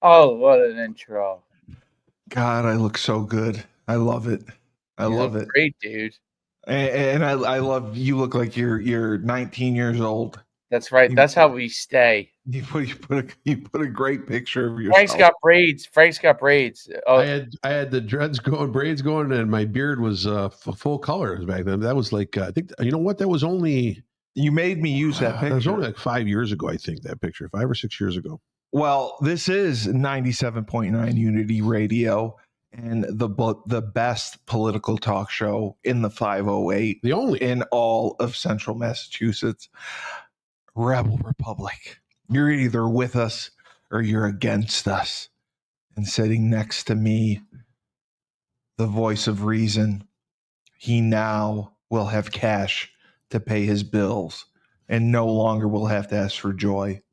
Oh, what an intro. God, I look so good. I love it. I love it. Great, dude. And I love you. Look like you're 19 years old. That's right. That's how we stay. You put a great picture of yourself. Frank's got braids. Oh, I had the braids going, and my beard was full color back then. That was like I think you know what? That was only you made me use that picture. That was only like 5 years ago. I think that picture 5 or 6 years ago. Well, this is 97.9 Unity Radio and the best political talk show in the 508, the only in all of Central Massachusetts. Rebel Republic. You're either with us or you're against us. And sitting next to me, the voice of reason, he now will have cash to pay his bills and no longer will have to ask for joy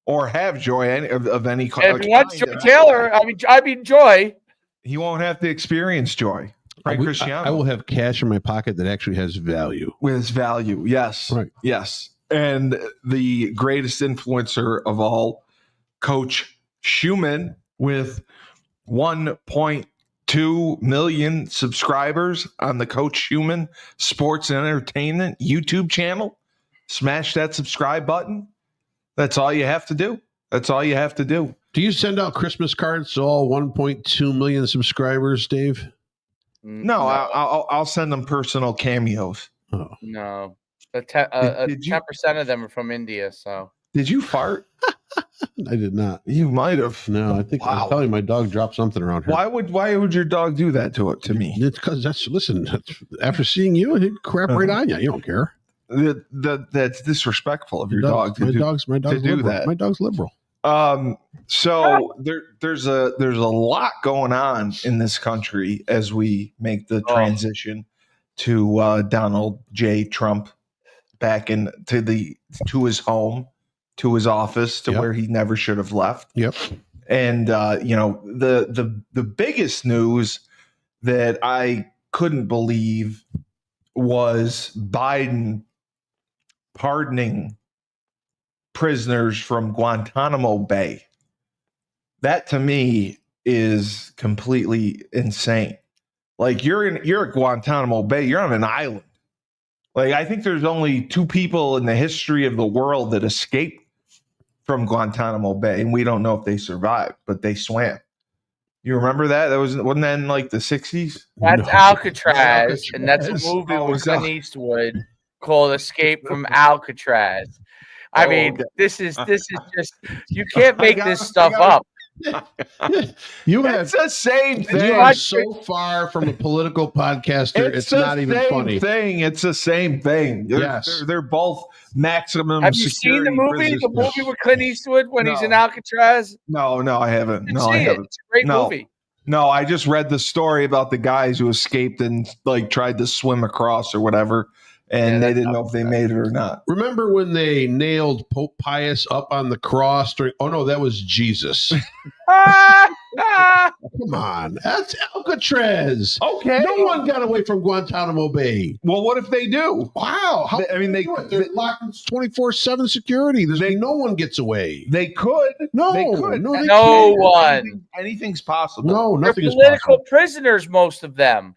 or have joy of any kind. If he wants Joy Taylor, I mean Joy. He won't have to experience joy. Frank Cristiano. I will have cash in my pocket that actually has value. With value, yes. Right. Yes. And the greatest influencer of all, Coach Schuman, with 1.2 million subscribers on the Coach Schuman Sports and Entertainment YouTube channel. Smash that subscribe button. That's all you have to do. That's all you have to do. Do you send out Christmas cards to all 1.2 million subscribers, Dave? No, I'll send them personal cameos. Oh. No. 10% of them are from India, so. Did you fart? I did not. You might have. No, I think I was telling you my dog dropped something around here. Why would your dog do that to me? It's because after seeing you, he'd crap right on you. You don't care. That's disrespectful of your dog to do that. My dog's liberal. So there's a lot going on in this country as we make the transition to Donald J. Trump back to his home, to his office, to where he never should have left. Yep. And the biggest news that I couldn't believe was Biden pardoning prisoners from Guantanamo Bay. That to me is completely insane. Like you're at Guantanamo Bay, you're on an island. Like I think there's only 2 people in the history of the world that escaped from Guantanamo Bay, and we don't know if they survived, but they swam. You remember that? Wasn't that in like the 60s? That's Alcatraz, and that's a movie with Clint Eastwood called Escape from Alcatraz. I mean, this is just, you can't make this stuff up. It's the same thing. You are so far from a political podcaster. It's not even funny. It's the same thing. They're both maximum. Have you seen the movie? The movie with Clint Eastwood when he's in Alcatraz? No, I haven't. I haven't. It's a great movie. No, I just read the story about the guys who escaped and like tried to swim across or whatever. And they didn't know if they made it or not. Remember when they nailed Pope Pius up on the cross? Oh, no, that was Jesus. Come on. That's Alcatraz. Okay. No one got away from Guantanamo Bay. Well, what if they do? Wow. They're locked in 24/7 security. No one gets away. They could. No. They could. No one. Anything's possible. No, nothing is possible. They're political prisoners, most of them.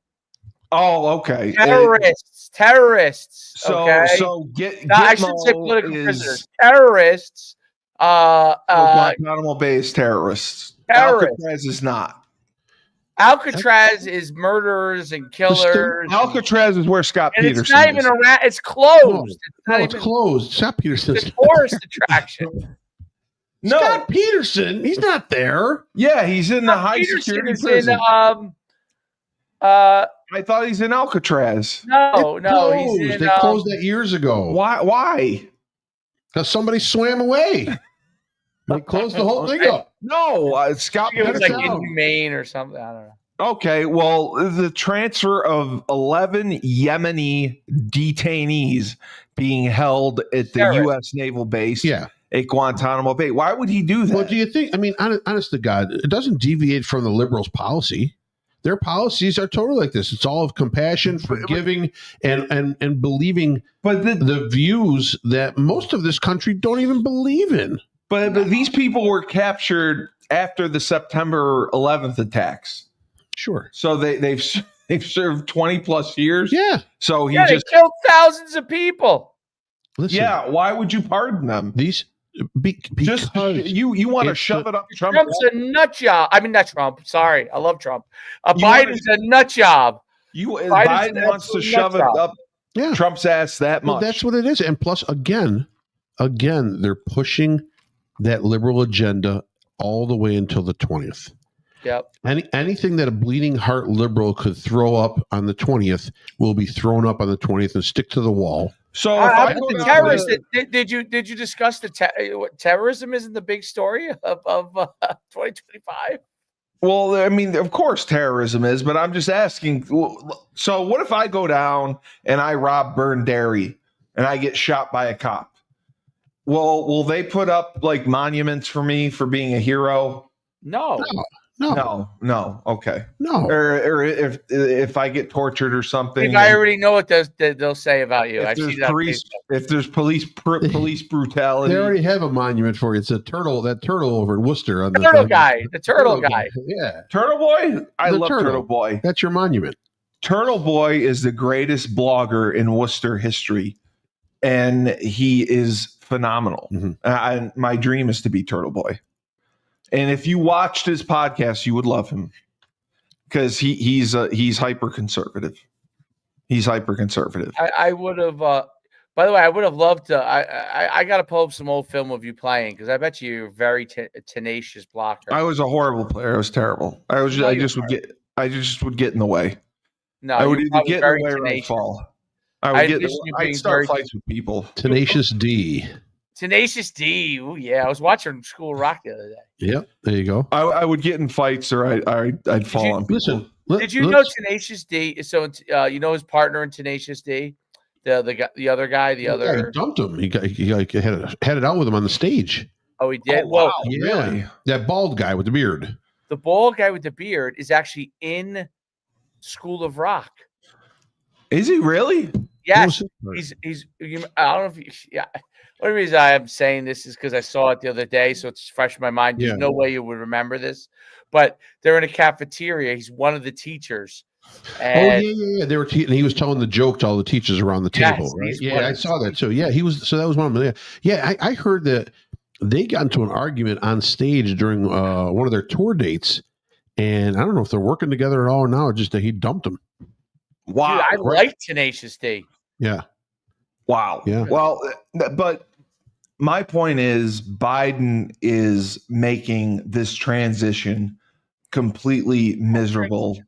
Oh, okay. Terrorists. So, okay? I should say political prisoners. Terrorists. Guantanamo Bay is terrorists. Alcatraz is not. Alcatraz is murderers and killers. Alcatraz is where Scott Peterson. It's not even around. It's closed. It's closed. Scott Peterson. It's a tourist attraction. No, Scott Peterson. He's not there. Yeah, he's in the high security prison. I thought he's in Alcatraz. No, he's in, they closed that years ago. Why? Because somebody swam away. They closed the whole thing up. No, Scott Peterson. It was like in Maine or something. I don't know. Okay, well, the transfer of 11 Yemeni detainees being held at the U.S. Naval Base at Guantanamo Bay. Why would he do that? Well, do you think, I mean, honest to God, it doesn't deviate from the liberals' policy. Their policies are totally like this. It's all of compassion, forgiving, and believing the views that most of this country don't even believe in. But these people were captured after the September 11th attacks. Sure. So they've served 20 plus years. Yeah. So he they just killed thousands of people. Listen, yeah. Why would you pardon them? these because You want to it's shove it up Trump. Trump's a nut job. I mean, not Trump. Sorry, I love Trump. You Biden's a nut job. Biden wants to shove it up Trump's ass that much. Well, that's what it is. And plus, again, they're pushing that liberal agenda all the way until the 20th. Yep. Anything that a bleeding heart liberal could throw up on the 20th will be thrown up on the 20th and stick to the wall. So terrorists, did you discuss what terrorism isn't the big story of 2025? Well, I mean, of course terrorism is, but I'm just asking. So what if I go down and I rob Burn Dairy and I get shot by a cop? Well, will they put up like monuments for me for being a hero? No. Okay. No. Or if I get tortured or something. I already know what they'll say about you. If there's police brutality, they already have a monument for you. It's a turtle. That turtle over in Worcester. The turtle guy. Yeah. Turtle Boy. I love Turtle Boy. That's your monument. Turtle Boy is the greatest blogger in Worcester history, and he is phenomenal. Mm-hmm. My dream is to be Turtle Boy. And if you watched his podcast, you would love him because he's hyper conservative. He's hyper conservative. I would have. By the way, I would have loved to. I got to pull up some old film of you playing because I bet you're a very tenacious blocker. I was a horrible player. I was terrible. I just would get in the way. No, I would either get in the way or I'd fall. I'd start fights with people. Tenacious D. Tenacious D. Oh yeah, I was watching School Rock the other day. Yep, there you go. I would get in fights or I'd fall on people. Listen, did you know Tenacious D? So you know his partner in Tenacious D, the other guy, he dumped him. He had it out with him on the stage. Oh, he did. Oh, wow. Yeah, really? That bald guy with the beard. The bald guy with the beard is actually in School of Rock. Is he really? Yes, he's. I don't know if yeah. The only reason I am saying this is because I saw it the other day, so it's fresh in my mind. There's no way you would remember this, but they're in a cafeteria. He's one of the teachers. And yeah. They were, and he was telling the joke to all the teachers around the table. Right? Yeah, I saw that too. Yeah, he was. So that was one of them. Yeah, I heard that they got into an argument on stage during one of their tour dates, and I don't know if they're working together at all or now, or just that he dumped him. Wow, dude, I like Tenacious D. Yeah. Wow. Yeah. Well, but my point is Biden is making this transition completely miserable.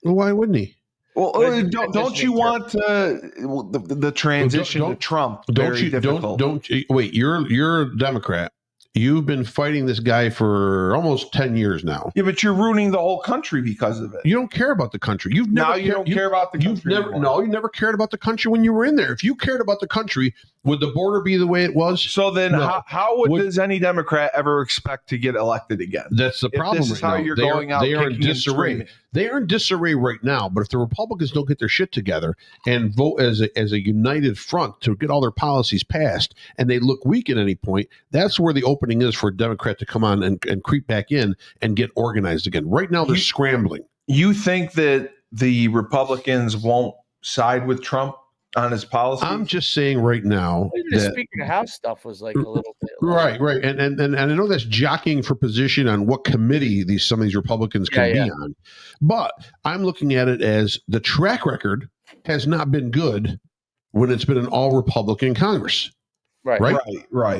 Well, why wouldn't he? Well, don't you want the transition to Trump? Don't wait. You're a Democrat. You've been fighting this guy for almost 10 years now. Yeah, but you're ruining the whole country because of it. You don't care about the country. You don't care about the country. You never cared about the country when you were in there. If you cared about the country, would the border be the way it was? So then how does any Democrat ever expect to get elected again? That's the problem. This is how you're going out. They are in disarray. They are in disarray right now. But if the Republicans don't get their shit together and vote as a united front to get all their policies passed, and they look weak at any point, that's where the opening is for a Democrat to come on and creep back in and get organized again. Right now, they're scrambling. You think that the Republicans won't side with Trump on his policy? I'm just saying right now. Even the Speaker of the House stuff was like a little bit. Right. And I know that's jockeying for position on what committee some of these Republicans can be on. But I'm looking at it as the track record has not been good when it's been an all Republican Congress. Right.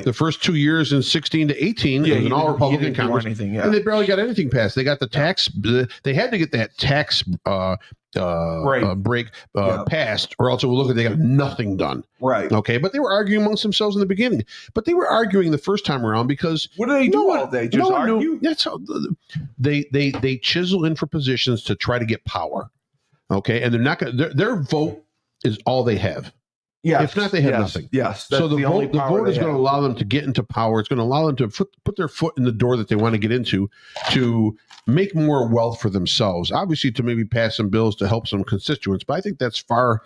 The first 2 years in 16 to 18, it was an all Republican Congress, and they barely got anything passed. They got the tax. They had to get that tax break passed, or else it would look like they got nothing done. Right. Okay. But they were arguing amongst themselves in the beginning. But they were arguing the first time around because what do they do all day? Just argue. That's how they chisel in for positions to try to get power. Okay, and they're not going. Their vote is all they have. Yeah. If not, they have nothing. Yes. So the vote is going to allow them to get into power. It's going to allow them to put their foot in the door that they want to get into to make more wealth for themselves. Obviously, to maybe pass some bills to help some constituents. But I think that's far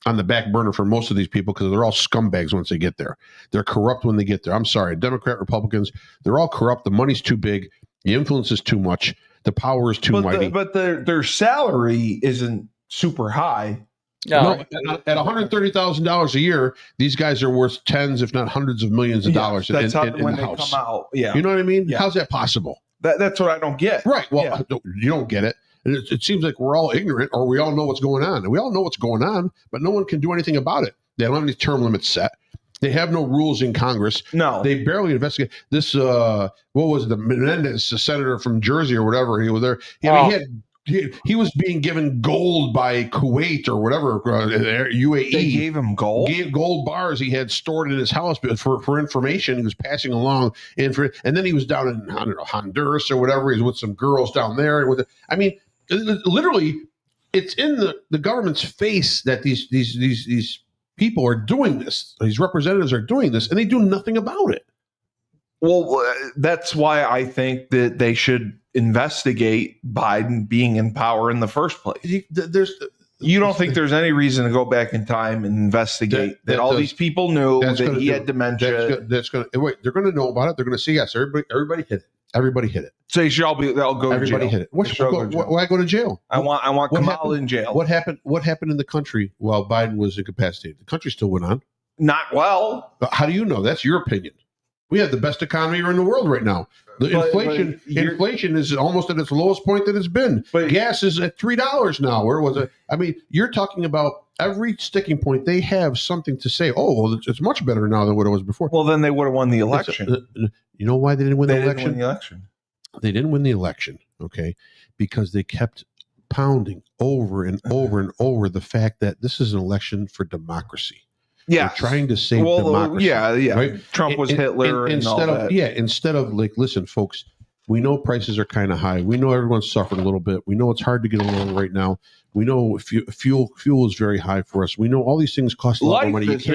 on the back burner for most of these people because they're all scumbags once they get there. They're corrupt when they get there. I'm sorry. Democrat, Republicans, they're all corrupt. The money's too big. The influence is too much. The power is too mighty. But their salary isn't super high. No, at $130,000 a year, these guys are worth tens, if not hundreds of millions of dollars in the house. Come out. Yeah. You know what I mean? Yeah. How's that possible? That's what I don't get. Right. Well, you don't get it. And it seems like we're all ignorant, or we all know what's going on. And we all know what's going on, but no one can do anything about it. They don't have any term limits set. They have no rules in Congress. No. They barely investigate. This, what was it, the Menendez, the senator from Jersey or whatever, he was there. He was being given gold by Kuwait or whatever, UAE. They gave him gold? Gold bars he had stored in his house for information. He was passing along. And then he was down in, I don't know, Honduras or whatever. He was with some girls down there. I mean, literally, it's in the government's face that these people are doing this. These representatives are doing this, and they do nothing about it. Well, that's why I think that they should investigate Biden being in power in the first place. You don't think there's any reason to go back in time and investigate that all these people knew that he had dementia? They're going to know about it. They're going to say, yes, everybody hit it. Everybody hit it. So they'll go to jail. Everybody hit it. Why go to jail? I want Kamala in jail. What happened in the country while Biden was incapacitated? The country still went on. Not well. How do you know? That's your opinion. We have the best economy in the world right now. Inflation is almost at its lowest point that it's been. But gas is at $3 now. Where was it? I mean, you're talking about every sticking point. They have something to say. Oh, well, it's much better now than what it was before. Well, then they would have won the election. You know why they didn't win the election? They didn't win the election. Okay, because they kept pounding over and over and over the fact that this is an election for democracy. Yeah, they're trying to save democracy. Yeah. Right? Trump was Hitler. Instead of like, listen, folks, we know prices are kind of high. We know everyone's suffering a little bit. We know it's hard to get along right now. We know fuel is very high for us. We know all these things cost a lot of money. Life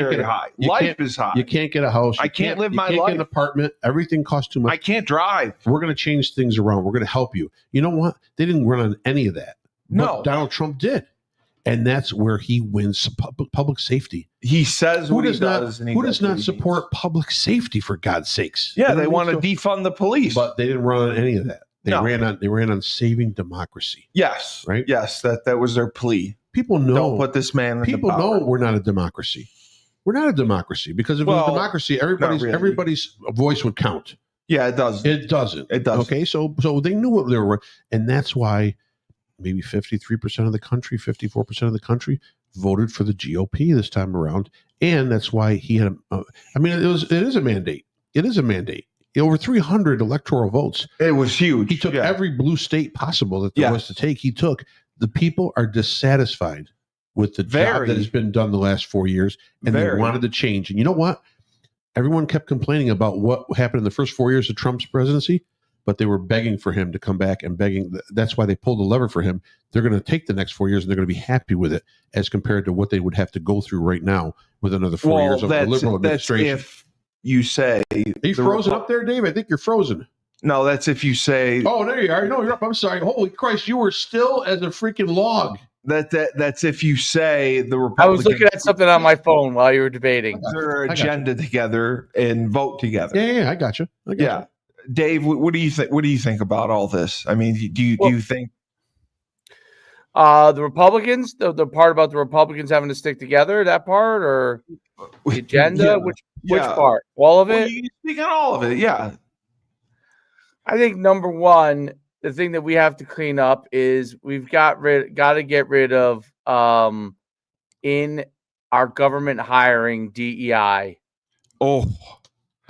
is high. You can't get a house. I can't live my life. You can't get an apartment. Everything costs too much. I can't drive. We're going to change things around. We're going to help you. You know what? They didn't run on any of that. No. But Donald Trump did. And that's where he wins public safety. He says what he does. Who does not support public safety, for God's sakes? Yeah, they want to defund the police. But they didn't run on any of that. They ran on saving democracy. Yes. Right? Yes, that was their plea. People know. Don't put this man in People know we're not a democracy. We're not a democracy because if it was a democracy, everybody's voice would count. Yeah, it doesn't. It doesn't. Okay, so they knew what they were, and that's why maybe 53% of the country, 54% of the country voted for the GOP this time around. And that's why he had, it is a mandate. It is a mandate. Over 300 electoral votes. It was huge. He took every blue state possible that there was to take. He took. The people are dissatisfied with the job that has been done the last 4 years, and they wanted to change. And you know what? Everyone kept complaining about what happened in the first 4 years of Trump's presidency, but they were begging for him to come back and begging. That's why they pulled the lever for him. They're going to take the next 4 years and they're going to be happy with it as compared to what they would have to go through right now with another 4 years of a liberal administration. That's if you say... Are you frozen up there, Dave? I think you're frozen. No, that's if you say... Oh, there you are. No, you're up. I'm sorry. Holy Christ, you were still as a freaking log. That's if you say the Republicans... I was looking at something on my phone while you were debating. Their agenda together and vote together. Yeah, I got you. Dave, what do you think? What do you think about all this? I mean, do you think the Republicans, the part about the Republicans having to stick together, that part, or the agenda, which part, all of it? You can speak on all of it. Yeah, I think number one, the thing that we have to clean up is we've got to get rid of in our government hiring DEI. Oh.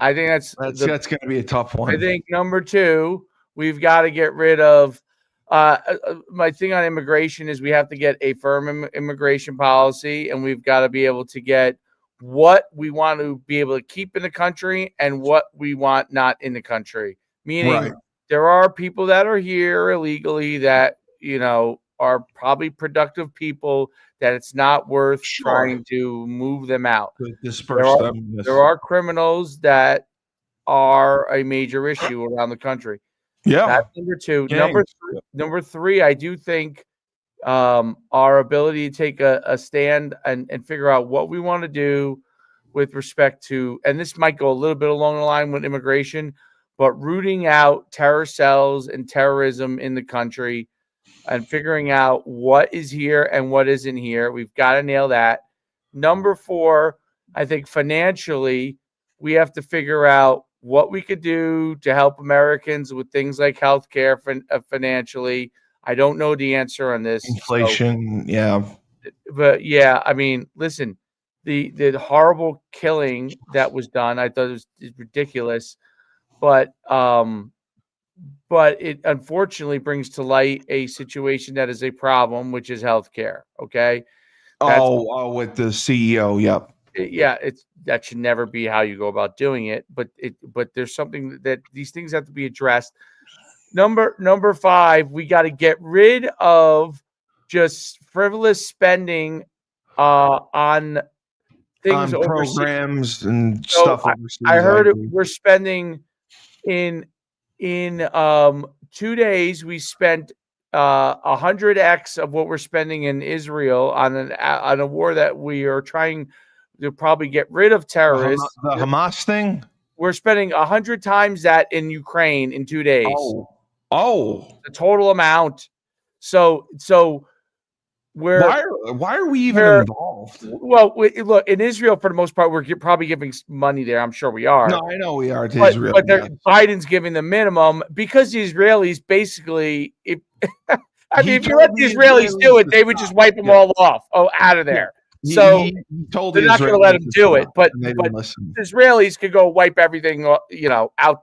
I think that's going to be a tough one. I think number two, we've got to get rid of my thing on immigration is we have to get a firm immigration policy, and we've got to be able to get what we want to be able to keep in the country and what we want not in the country. Meaning there are people that are here illegally that, are probably productive people that it's not worth trying to move them out. There are criminals that are a major issue around the country. Yeah. That's number two. Number three, I do think our ability to take a stand and figure out what we want to do with respect to, and this might go a little bit along the line with immigration, but rooting out terror cells and terrorism in the country and figuring out what is here and what isn't here. We've got to nail that. Number 4, I think financially, we have to figure out what we could do to help Americans with things like healthcare financially. I don't know the answer on this. Inflation, yeah. But yeah, I mean, listen, the horrible killing that was done, I thought it was ridiculous. But it unfortunately brings to light a situation that is a problem, which is healthcare. Okay. With the CEO. Yep. Yeah, that should never be how you go about doing it. But there's something that these things have to be addressed. Number 5, we got to get rid of just frivolous spending on things on overseas. Programs and stuff overseas. I heard we're spending in 2 days we spent 100x of what we're spending in Israel on a war that we are trying to probably get rid of terrorists. The Hamas thing? We're spending 100 times that in Ukraine in 2 days. The total amount. So why are we even involved? Well, look, in Israel, for the most part, we're probably giving money there. I'm sure we are. No, I know we are to Israel. But Biden's giving the minimum because the Israelis basically, if you let the Israelis do it, they would just wipe them all off. Out of there. So he told they're not going to let them do it. But the Israelis could go wipe everything, out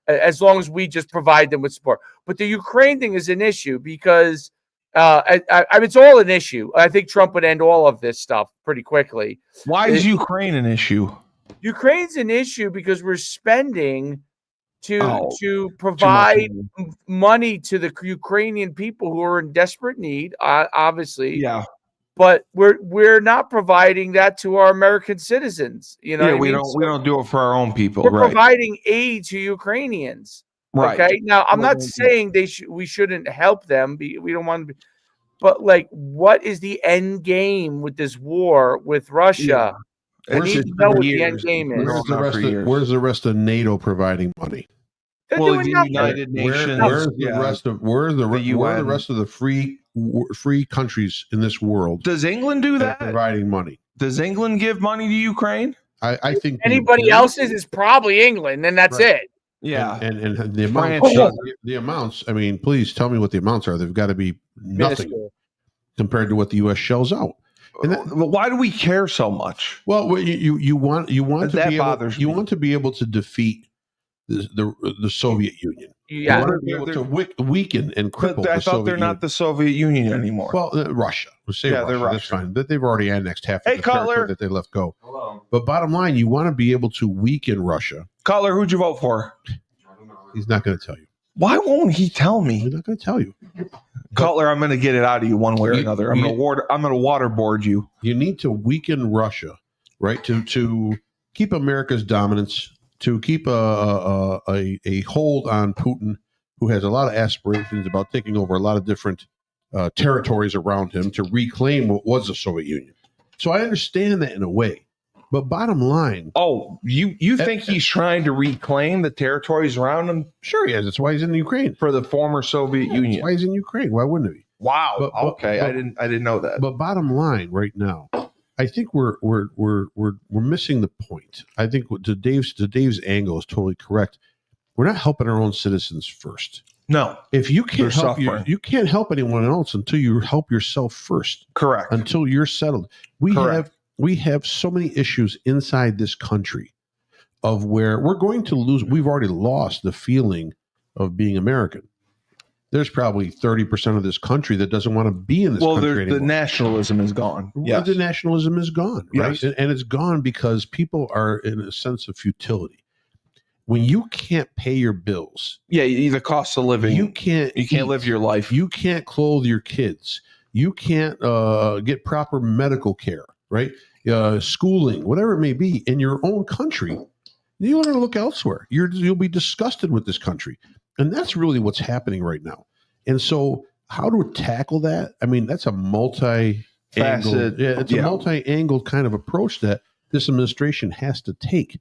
as long as we just provide them with support. But the Ukraine thing is an issue because it's all an issue. I think Trump would end all of this stuff pretty quickly. Why is Ukraine an issue? Ukraine's an issue because we're spending to provide money to the Ukrainian people who are in desperate need, obviously. Yeah. But we're not providing that to our American citizens. We don't do it for our own people. We're providing aid to Ukrainians. Right. Okay. Now, I'm not saying we shouldn't help them. We don't want to be, but what is the end game with this war with Russia? Yeah. I need to know what the end game is. Where's the rest of NATO providing money? They're doing the nothing. United Nations. Where's the rest of the free countries in this world? Does England do that? Providing money. Does England give money to Ukraine? I think anybody else's is probably England, and that's it. Yeah, and the amounts. I mean, please tell me what the amounts are. They've got to be nothing compared to what the U.S. shells out. And why do we care so much? Well, you want to be able to defeat the Soviet Union. Yeah, you want to be able to weaken and cripple. I thought they're not the Soviet Union anymore. Well, Russia. We'll say Russia. They're Russia. That's fine. But they've already annexed half of the territory that they left go. Hello. But bottom line, you want to be able to weaken Russia. Cutler, who'd you vote for? He's not going to tell you. Why won't he tell me? He's not going to tell you. Cutler, I'm going to get it out of you one way or another. I'm going to waterboard you. You need to weaken Russia, right? To keep America's dominance, to keep a hold on Putin, who has a lot of aspirations about taking over a lot of different territories around him to reclaim what was the Soviet Union. So I understand that in a way. But bottom line... Oh, you think he's trying to reclaim the territories around him? Sure he is. That's why he's in Ukraine. For the former Soviet Union. That's why he's in Ukraine. Why wouldn't he? Wow. Okay, I didn't know that. But bottom line right now, I think we're missing the point. I think to Dave's angle is totally correct. We're not helping our own citizens first. No. If you can't help you can't help anyone else until you help yourself first. Correct. Until you're settled. We have so many issues inside this country of where we're going to lose. We've already lost the feeling of being American. There's probably 30% of this country that doesn't want to be in this country anymore. The nationalism is gone. Yes. The nationalism is gone, right? Yes. And it's gone because people are in a sense of futility. When you can't pay your bills, the cost of living, you can't live your life. You can't clothe your kids. You can't get proper medical care, right? Schooling, whatever it may be, in your own country. You want to look elsewhere. You'll be disgusted with this country. And that's really what's happening right now. And so how to tackle that? I mean, that's a multi-angled kind of approach that this administration has to take.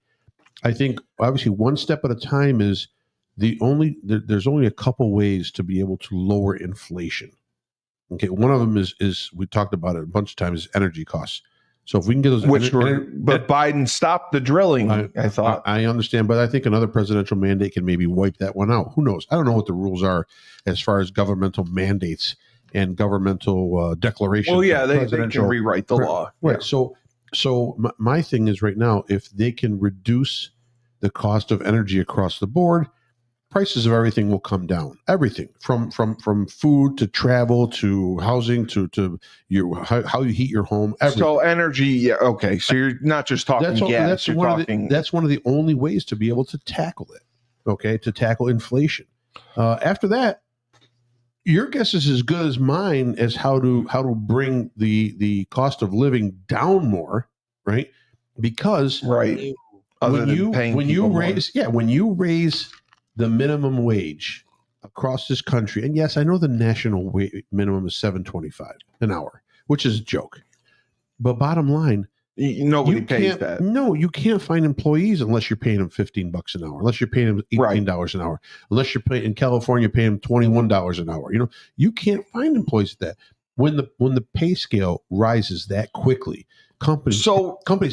I think obviously one step at a time is there's only a couple ways to be able to lower inflation. Okay, one of them is we talked about it a bunch of times, is energy costs. So if we can get those, but Biden stopped the drilling. I thought. I understand, but I think another presidential mandate can maybe wipe that one out. Who knows? I don't know what the rules are as far as governmental mandates and governmental declarations. Well, yeah, they can rewrite the law. Right. Yeah. So my thing is right now, if they can reduce the cost of energy across the board, prices of everything will come down. Everything from food to travel to housing to how you heat your home. Everything. So energy, yeah, okay. So you're not just talking gas. That's one of the only ways to be able to tackle it. Okay, to tackle inflation. After that, your guess is as good as mine as how to bring the cost of living down more, right? Because right. when you raise the minimum wage across this country, and yes, I know the national minimum is $7.25 an hour, which is a joke. But bottom line, nobody pays that. No, you can't find employees unless you're paying them $15 an hour, unless you're paying them $18 an hour, unless you're paying in California, paying them $21 an hour. You can't find employees at that. When the pay scale rises that quickly, companies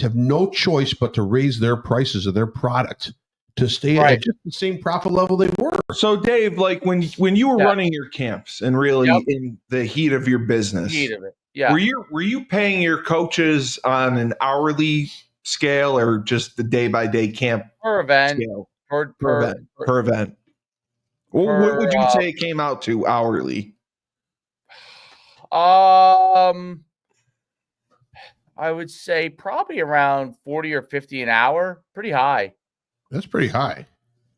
have no choice but to raise their prices of their product to stay at just the same profit level they were. So, Dave, like when you were running your camps and really in the heat of your business, were you paying your coaches on an hourly scale or just the day-by-day camp per event scale? Per event. What would you say it came out to hourly? I would say probably around 40 or 50 an hour. Pretty high. That's pretty high.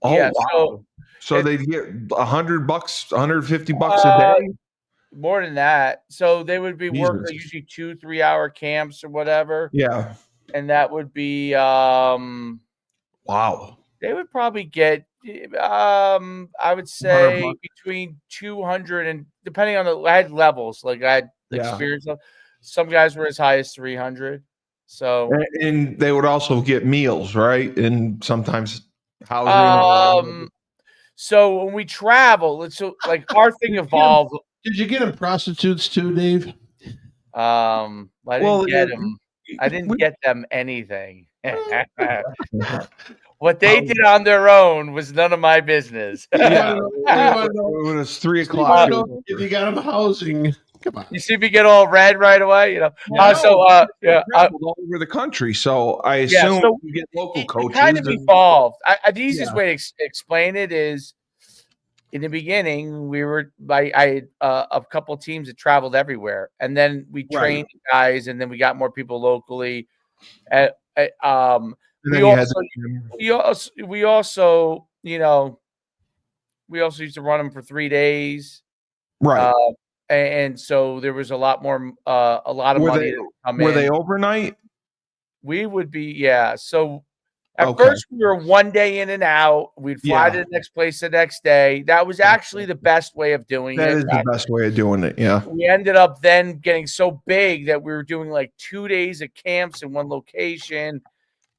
Oh, yeah, wow. So they'd get $100, $150 a day? More than that. So they would be working usually 2-3 hour camps or whatever. Yeah. And that would be wow. They would probably get I would say between 200 and depending on I had levels. Like I had experience. Some guys were as high as 300. So and they would also get meals, right? And sometimes housing. So when we travel, so like our thing evolved. Did you get them prostitutes too, Dave? I didn't get them. I didn't get them anything. What they did on their own was none of my business. It was 3 o'clock. If you got them housing. Come on. You see me get all red right away, all over the country. So I assume you get local coaches. It kind of evolved. The easiest way to explain it is, in the beginning, I had a couple teams that traveled everywhere, and then we trained guys, and then we got more people locally. We also used to run them for 3 days, right? And so there was a lot more, a lot of money to come in. Were they overnight? We would be, So at first we were 1 day in and out. We'd fly to the next place the next day. That was actually the best way of doing it. That is the best way of doing it. Yeah. We ended up then getting so big that we were doing like 2 days of camps in one location,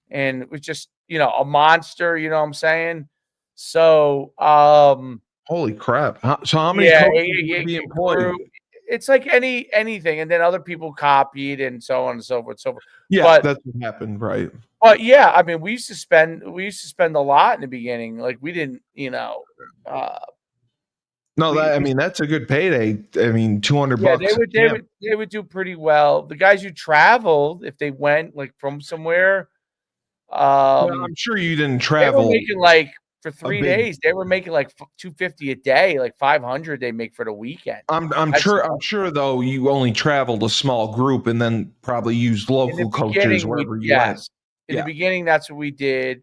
and it was just a monster. You know what I'm saying? So holy crap! So how many coaches would be employed? It's like anything, and then other people copied, and so on and so forth. Yeah, that's what happened, right? But yeah, I mean, we used to spend a lot in the beginning. Like we didn't, that's a good payday. I mean, $200. They would do pretty well. The guys who traveled, if they went like from somewhere, I'm sure you didn't travel. They were making like. For 3 days, they were making like $250 a day, like $500 they make for the weekend. I'm sure though you only traveled a small group and then probably used local coaches wherever you went. In the beginning, that's what we did.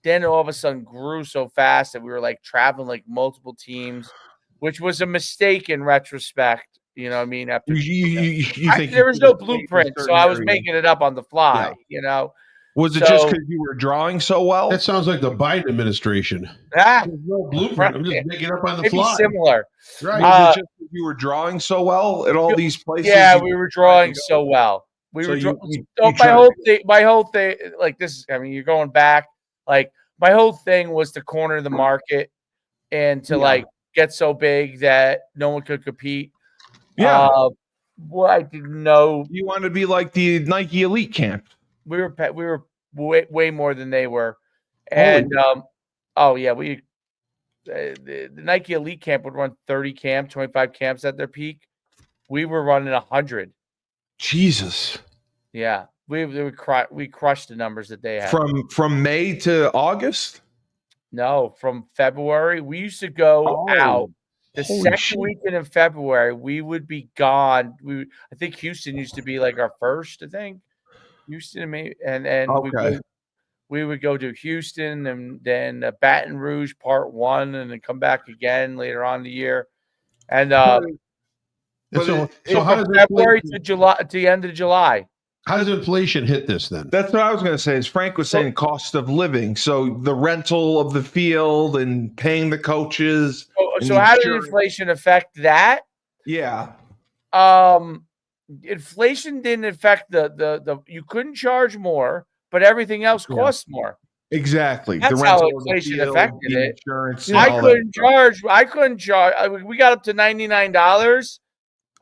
Then all of a sudden grew so fast that we were like traveling like multiple teams, which was a mistake in retrospect. You know what I mean? After you think there was no blueprint, so I was making it up on the fly. Was it just because you were drawing so well? That sounds like the Biden administration. There's no blueprint. I'm just making it up on the fly. Similar. Right. Was it just because you were drawing so well at all these places? Yeah, we were drawing so well. My whole thing, like this, I mean, you're going back. Like my whole thing was to corner the market. and to like get so big that no one could compete. Yeah. Well, I didn't know You want to be like the Nike Elite Camp. we were way more than they were, and the Nike Elite Camp would run 30 camps, 25 camps at their peak. We were running 100. Jesus. Yeah, we crushed the numbers that they had. From May to August? No, from February. We used to go out the second weekend in February. We would be gone. I think Houston used to be like our first. I think Houston and we would go to Houston and then Baton Rouge Part 1, and then come back again later on in the year. And so how does February to July to the end of July? How does inflation hit this then? That's what I was going to say. Is Frank was saying cost of living, so the rental of the field and paying the coaches. So how did inflation affect that? Yeah. Inflation didn't affect the you couldn't charge more, but everything else costs more. Exactly. That's the how inflation affected it. Insurance. I couldn't charge. We got up to $99.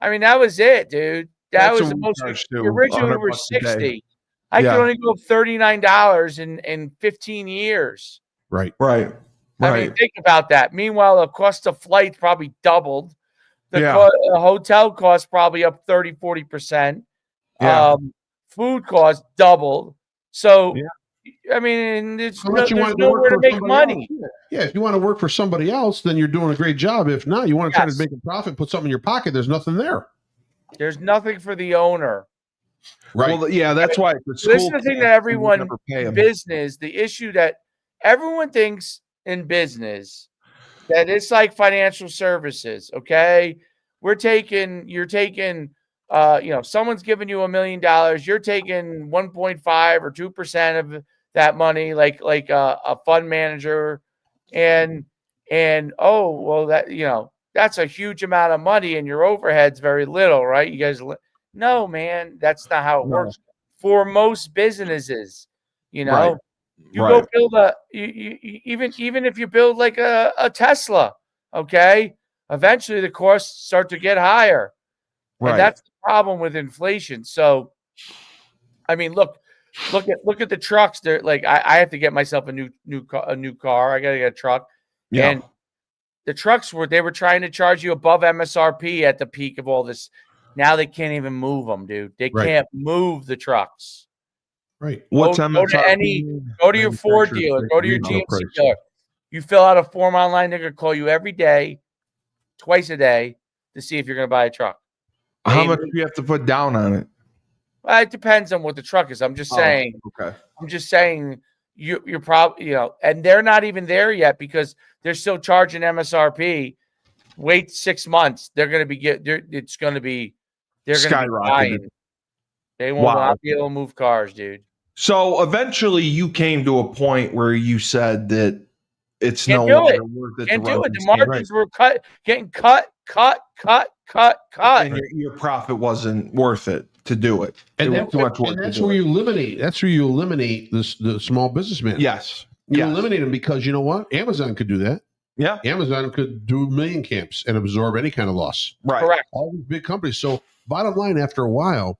I mean, that was it, dude. That was the most. Originally, we were 60. I could only go up $39 in 15 years. Right. I mean, think about that. Meanwhile, the cost of flight probably doubled. The hotel cost probably up 30-40%. Food cost doubled. So, I mean, there's nowhere to make money. Yeah, if you want to work for somebody else, then you're doing a great job. If not, you want to try to make a profit, put something in your pocket. There's nothing there. There's nothing for the owner. Right. Well, yeah, that's why. This is the thing that everyone in business, the issue that everyone thinks in business, that it's like financial services. Okay. You're taking, someone's giving you $1 million. You're taking 1.5 or 2% of that money, like a fund manager. And that's a huge amount of money, and your overhead's very little, right? You guys, no, man, that's not how it works for most businesses. You go build even if you build like a Tesla, okay, eventually the costs start to get higher, and that's the problem with inflation. So, I mean, look at the trucks. They're like, I have to get myself a new car. I got to get a truck, and the trucks they were trying to charge you above MSRP at the peak of all this. Now they can't even move them, dude. They can't move the trucks. Right. What's MSRP? Go to your Ford dealer. Go to your GMC dealer. You fill out a form online. They're going to call you every day, twice a day, to see if you're going to buy a truck. How much do you have to put down on it? Well, it depends on what the truck is. I'm just saying. Okay. I'm just saying. You're probably, and they're not even there yet because they're still charging MSRP. Wait 6 months. They're going to be skyrocketing. They won't not be able to move cars, dude. So eventually you came to a point where you said that it's no longer worth it. Can't do it. The margins were getting cut. And your profit wasn't worth it to do it. And that's where you eliminate. That's where you eliminate the small businessman. Yes. You eliminate them because you know what? Amazon could do that. Yeah. Amazon could do 1 million camps and absorb any kind of loss. Right. Correct. All these big companies. So bottom line, after a while,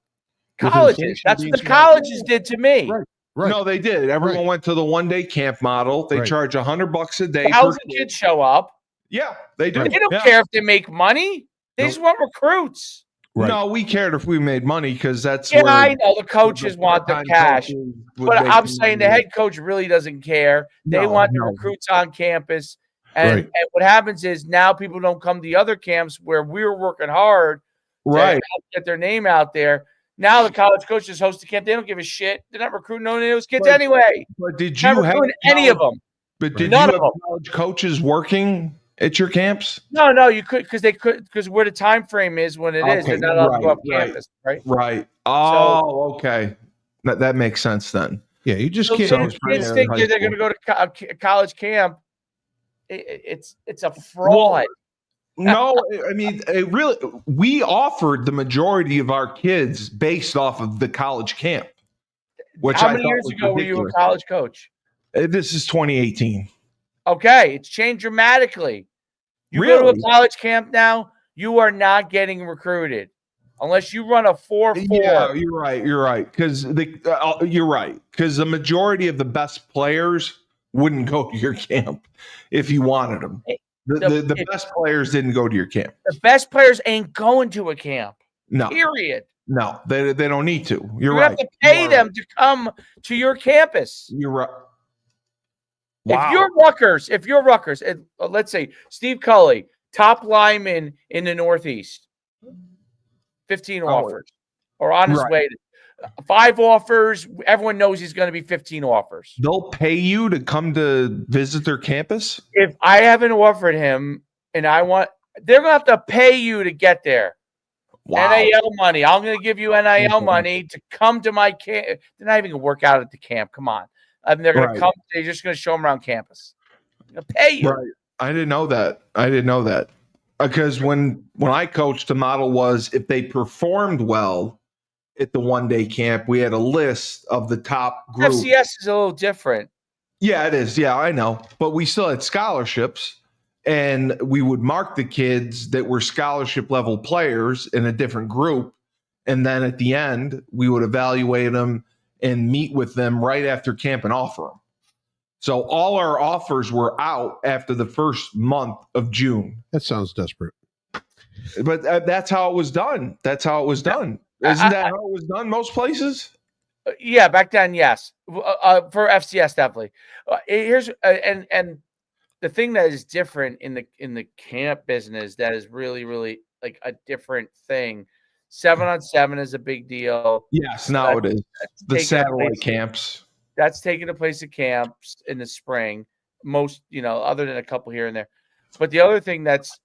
colleges. That's what the colleges did to me. Right. No, they did. Everyone went to the 1-day camp model. They charge $100 a day. 1,000 kids show up. Yeah, they do. They don't care if they make money. They just want recruits. Right. No, we cared if we made money because that's where I know the coaches want the cash. But I'm saying the head coach really doesn't care. They want the recruits on campus. And what happens is now people don't come to the other camps where we're working hard to get their name out there. Now the college coaches host the camp. They don't give a shit. They're not recruiting any of those kids anyway. But did you have any of them? But did you have college coaches working at your camps? No, you could because where the time frame is when it is. They're not allowed to go off campus, right? Right. Oh, okay. That makes sense then. Yeah, you just can't. Kids think they're going to go to college camp. It's a fraud. No, I mean, we offered the majority of our kids based off of the college camp. How many years ago were you a college coach? This is 2018. Okay, it's changed dramatically. You go to Really? a college camp now, you are not getting recruited unless you run a 4.4. Yeah, you're right. You're right. Because you're right. Because the majority of the best players wouldn't go to your camp if you wanted them. The best players didn't go to your camp. The best players ain't going to a camp. No. Period. No, they don't need to. You're You right. have to pay them to come to your campus. You're right. Wow. If you're Rutgers, let's say Steve Cully, top lineman in the Northeast, 15 offers, or on his way to 5 offers. Everyone knows he's going to be 15 offers. They'll pay you to come to visit their campus? If I haven't offered him and they're going to have to pay you to get there. Wow. NIL money. I'm going to give you NIL money to come to my camp. They're not even going to work out at the camp. Come on. They're going to come. They're just going to show them around campus. They're going to pay you. Right. I didn't know that. Because when I coached, the model was if they performed well at the one-day camp, we had a list of the top group. FCS is a little different. Yeah, it is. Yeah, I know. But we still had scholarships, and we would mark the kids that were scholarship level players in a different group. And then at the end, we would evaluate them and meet with them right after camp and offer them. So all our offers were out after the first month of June. That sounds desperate. But that's how it was done. Isn't that how it was done most places? Yeah, back then, yes. For FCS, definitely. Here's and the thing that is different in the camp business that is really, really like a different thing. 7-on-7 is a big deal. Yes, now it is. The satellite camps. That's taking the place of camps in the spring. Most, other than a couple here and there. But the other thing that's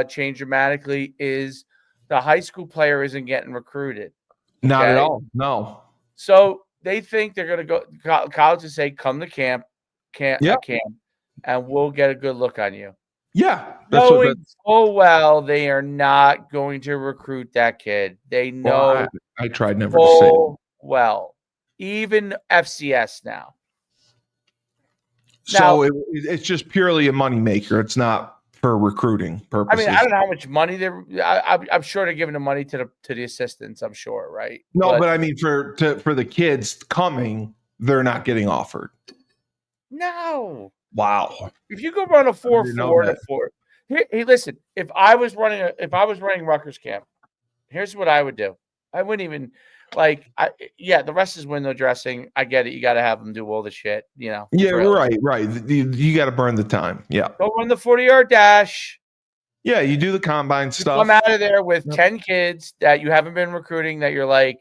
changed dramatically is the high school player isn't getting recruited. Not at all. No. So they think they're going to go college and say, come to camp, and we'll get a good look on you. Yeah. Knowing full well they are not going to recruit that kid. They know. Well, I tried never to say it. Well, even FCS now. So it's just purely a moneymaker. It's not for recruiting purposes. I mean, I don't know how much money I'm sure they're giving the money to the assistants. I'm sure, right? No, but I mean, for the kids coming, they're not getting offered. No. Wow. If you go run a 4.4 to 4, hey, listen. If I was running Rutgers camp, here's what I would do. I wouldn't even. The rest is window dressing. I get it. You got to have them do all the shit, Yeah, right. You got to burn the time. Yeah. Go run the 40-yard dash. Yeah, you do the combine stuff. Come out of there with 10 kids that you haven't been recruiting that you're like,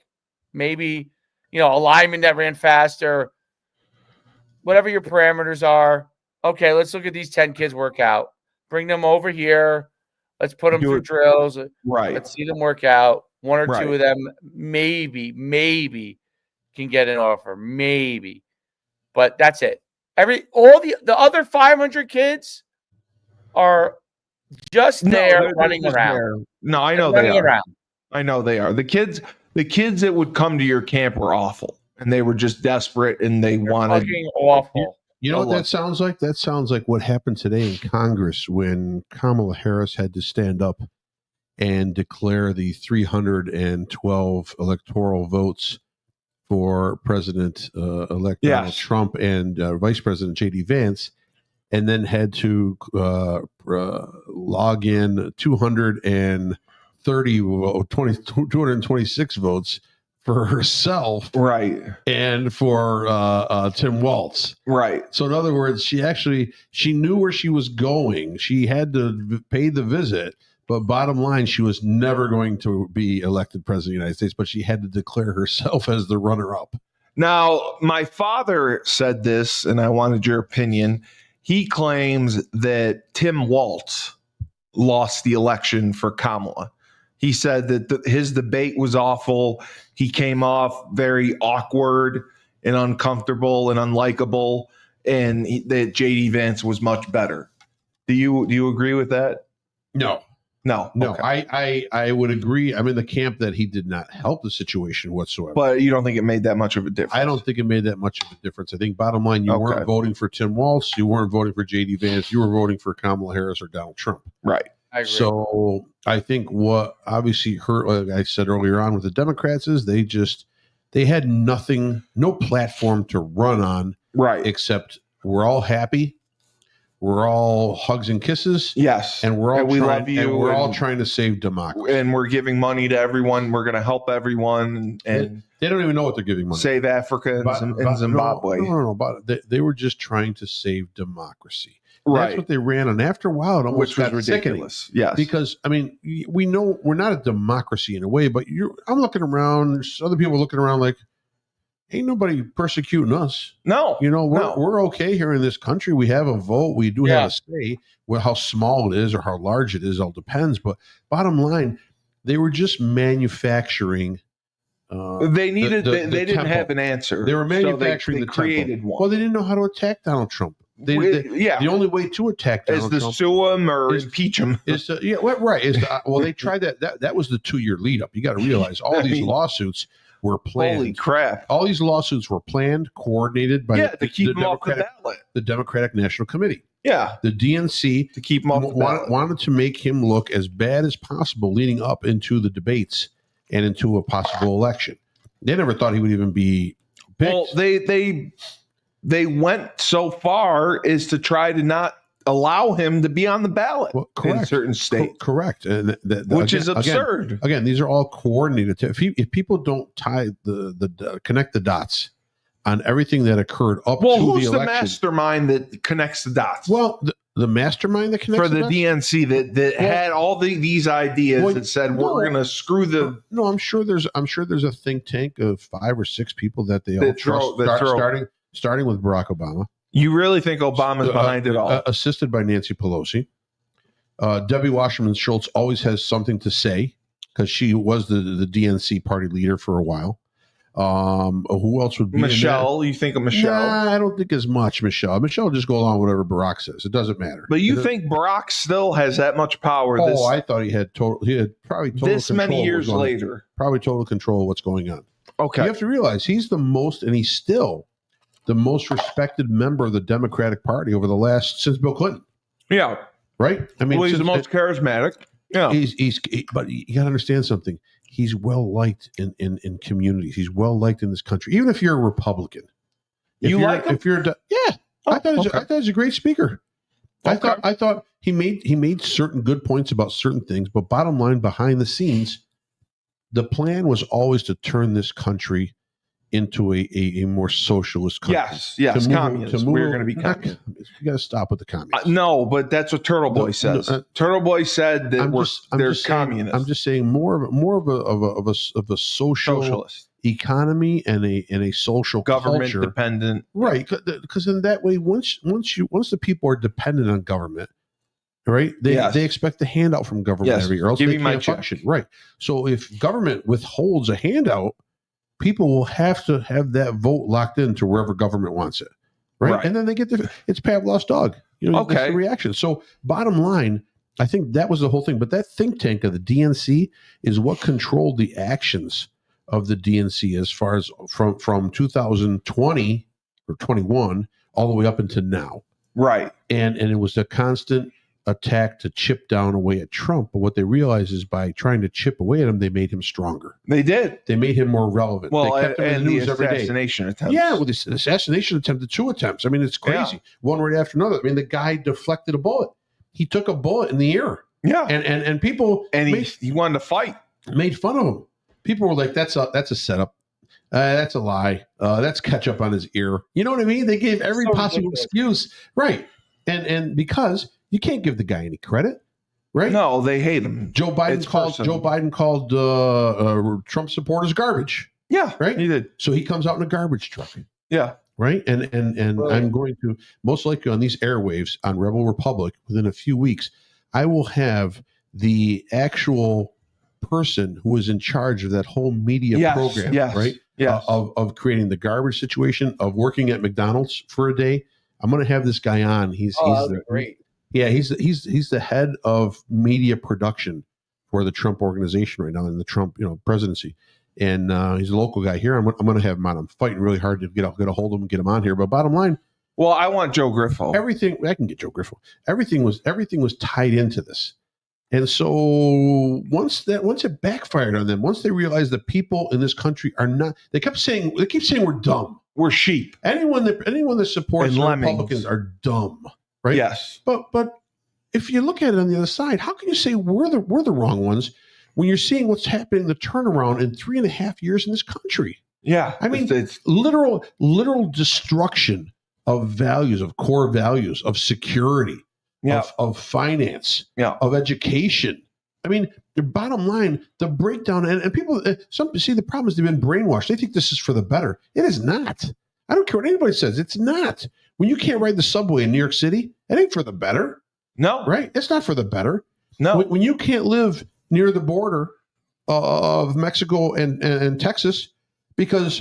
maybe, a lineman that ran faster, whatever your parameters are. Okay, let's look at these 10 kids work out. Bring them over here. Let's put them through drills. Right. Let's see them work out. One or two of them maybe can get an offer. Maybe. But that's it. All the other 500 kids are just running around. No, I know they are. I know they are. The kids that would come to your camp were awful. And they were just desperate and they're wanted fucking awful. You know what that sounds like? That sounds like what happened today in Congress when Kamala Harris had to stand up and declare the 312 electoral votes for President-elect Donald Trump and Vice President J.D. Vance, and then had to log in 226 votes for herself, right, and for Tim Walz, right. So in other words, she knew where she was going. She had to pay the visit. But bottom line, she was never going to be elected president of the United States, but she had to declare herself as the runner-up. Now, my father said this, and I wanted your opinion. He claims that Tim Walz lost the election for Kamala. He said that his debate was awful. He came off very awkward and uncomfortable and unlikable, and that J.D. Vance was much better. Do you agree with that? No. No. Okay. I would agree. I'm in the camp that he did not help the situation whatsoever. But you don't think it made that much of a difference? I don't think it made that much of a difference. I think bottom line, you weren't voting for Tim Walz, you weren't voting for J.D. Vance, you were voting for Kamala Harris or Donald Trump. Right. I agree. So I think what obviously hurt, like I said earlier on with the Democrats, is they had nothing, no platform to run on, right? Except we're all happy, we're all hugs and kisses, yes, and we're all we love you, and we're all trying to save democracy, and we're giving money to everyone. We're going to help everyone, and they don't even know what they're giving money. Save Africa and Zimbabwe. No. They were just trying to save democracy. Right. That's what they ran on. After a while, it almost got ridiculous. Sickening. Yes. Because, I mean, we know we're not a democracy in a way, but I'm looking around, there's other people looking around like, ain't nobody persecuting us. No. We're okay here in this country. We have a vote. We do have a say. Well, how small it is or how large it is all depends. But bottom line, they were just manufacturing. They didn't have an answer. They were manufacturing so they created one. Well, they didn't know how to attack Donald Trump. The only way to attack Donald Trump sue him or impeach him. They tried that. That was the 2-year lead up. You got to realize all these lawsuits were planned. Holy crap! All these lawsuits were planned, coordinated by to keep them off the ballot. The Democratic National Committee. Yeah, the DNC to keep him off the ballot. Wanted to make him look as bad as possible leading up into the debates and into a possible election. They never thought he would even be picked. Well, they went so far as to try to not allow him to be on the ballot in certain states. Correct. And which is absurd. Again, these are all coordinated. If people don't tie connect the dots on everything that occurred up to the election. Who's the mastermind that connects the dots? Well, the mastermind that connects for the DNC that had all these ideas that said we're going to screw the. No, I'm sure there's a think tank of 5 or 6 people that they all trust. Starting with Barack Obama. You really think Obama's behind it all? Assisted by Nancy Pelosi. Debbie Wasserman Schultz always has something to say because she was the DNC party leader for a while. Who else would be Michelle? You think of Michelle? Nah, I don't think as much Michelle. Michelle just go along with whatever Barack says. It doesn't matter. But you think Barack still has that much power? I thought he had probably total this control many years later. Probably total control of what's going on. Okay. You have to realize he's still the most respected member of the Democratic Party since Bill Clinton. Yeah. Right? I mean, he's the most charismatic. Yeah. But you got to understand something. He's well liked in communities. He's well liked in this country. Even if you're a Republican, I thought he was a great speaker. Okay. I thought he made certain good points about certain things, but bottom line, behind the scenes, the plan was always to turn this country into a more socialist country. Yes, communist. We're going to be communist. You got to stop with the communists. No, but that's what Turtle Boy says. Turtle Boy said that there's communists. I'm just saying more of a socialist economy and a social government culture. Dependent, right? Because in that way, once the people are dependent on government, right? They expect a handout from government every year, else they can't function. Right. So if government withholds a handout, people will have to have that vote locked into wherever government wants it, right? And then they get it's Pavlov's dog. That's the reaction. So bottom line, I think that was the whole thing. But that think tank of the DNC is what controlled the actions of the DNC as far as from 2020 or 21 all the way up into now. Right. And it was a constant attack to chip down away at Trump. But what they realized is by trying to chip away at him, they made him stronger. They did. They made him more relevant. Well, they kept him in the news every day. Assassination attempts. Yeah, well, the assassination attempt, the 2 attempts. I mean, it's crazy. One right after another. I mean, the guy deflected a bullet. He took a bullet in the ear. Yeah. And people... And he wanted to fight. Made fun of him. People were like, that's a setup. That's a lie. That's ketchup on his ear. You know what I mean? They gave every possible excuse. Right. And because... You can't give the guy any credit, right? No, they hate him. Joe Biden called Trump supporters garbage. Yeah, right. He did. So he comes out in a garbage truck. Yeah, right. And I'm going to most likely on these airwaves on Rebel Republic within a few weeks, I will have the actual person who is in charge of that whole media program, right? Yes. Of creating the garbage situation, of working at McDonald's for a day. I'm going to have this guy on. He's great. Yeah, he's the head of media production for the Trump organization right now in the Trump presidency, and he's a local guy here. I'm going to have him on. I'm fighting really hard to get a hold of him, get him on here. But bottom line, well, I want Joe Griffo. Everything I can get Joe Griffo. Everything was tied into this, and so once it backfired on them, once they realized that people in this country are not, they keep saying we're dumb, we're sheep. Anyone that supports the Republicans are dumb. Right? Yes. But if you look at it on the other side, how can you say we're the wrong ones when you're seeing what's happening, the turnaround in 3.5 years in this country? Yeah. I mean, it's literal destruction of values, of core values, of security, of finance, of education. I mean, the bottom line, the breakdown, and people, some see the problem is they've been brainwashed. They think this is for the better. It is not. I don't care what anybody says. It's not. When you can't ride the subway in New York City, it ain't for the better. No. Right? It's not for the better. No. When you can't live near the border of Mexico and Texas because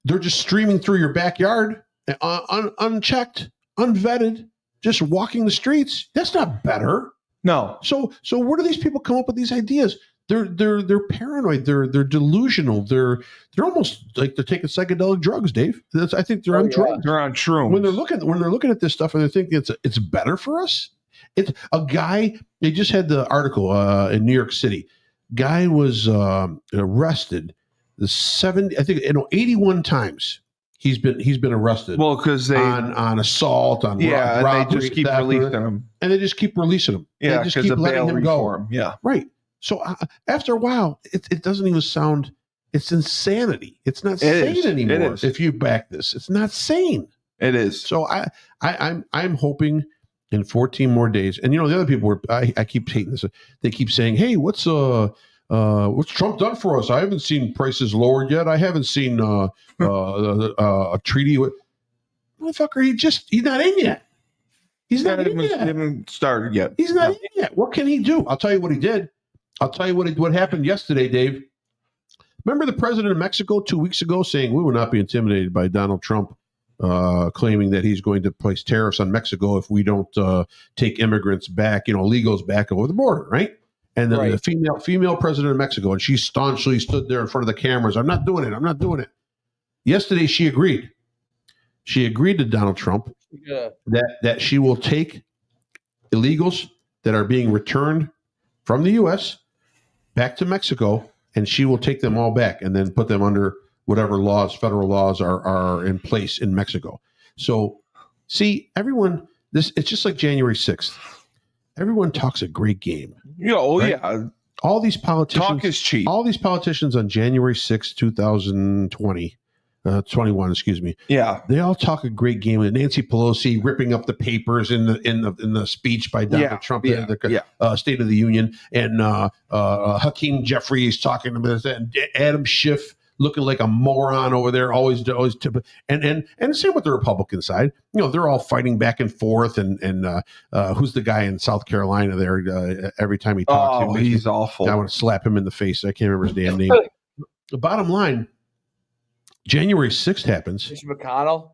they're just streaming through your backyard, unchecked, unvetted, just walking the streets, that's not better. No. So where do these people come up with these ideas? They're paranoid. They're delusional. They're almost like they're taking psychedelic drugs, Dave. I think they're on drugs. They're on shrooms. When they're looking at this stuff and they're thinking it's better for us. It's a guy. They just had the article in New York City. Guy was arrested. 81 times he's been arrested. Well, because they on assault, on robbery, they just keep releasing him, and they just keep releasing him. Yeah, they just keep letting him go. Yeah, right. So after a while, it doesn't even sound. It's insanity. It's not sane anymore. If you back this, it's not sane. It is. So I'm hoping in 14 more days. And the other people I keep hating this. They keep saying, "Hey, what's Trump done for us? I haven't seen prices lowered yet. I haven't seen a treaty with motherfucker. He's not in yet. He's not in yet. He haven't started yet. He's not in yet. What can he do? I'll tell you what he did. I'll tell you what happened yesterday, Dave. Remember the president of Mexico 2 weeks ago saying we will not be intimidated by Donald Trump, claiming that he's going to place tariffs on Mexico if we don't take immigrants back, illegals back over the border, right? And then the female president of Mexico, and she staunchly stood there in front of the cameras. I'm not doing it. I'm not doing it. Yesterday, she agreed. She agreed to Donald Trump that she will take illegals that are being returned from the U.S. back to Mexico, and she will take them all back and then put them under whatever federal laws are in place in Mexico. So, see, everyone, it's just like January 6th. Everyone talks a great game. Yeah. All these politicians talk is cheap. All these politicians on January 6th, 2021, excuse me. Yeah. They all talk a great game. And Nancy Pelosi ripping up the papers in the speech by Donald Trump in the State of the Union, and Hakeem Jeffries talking about this, and Adam Schiff looking like a moron over there, always and same with the Republican side. They're all fighting back and forth, and who's the guy in South Carolina there? Every time he talks, he's awful. I want to slap him in the face. I can't remember his damn name. The bottom line, January 6th happens. Mitch McConnell?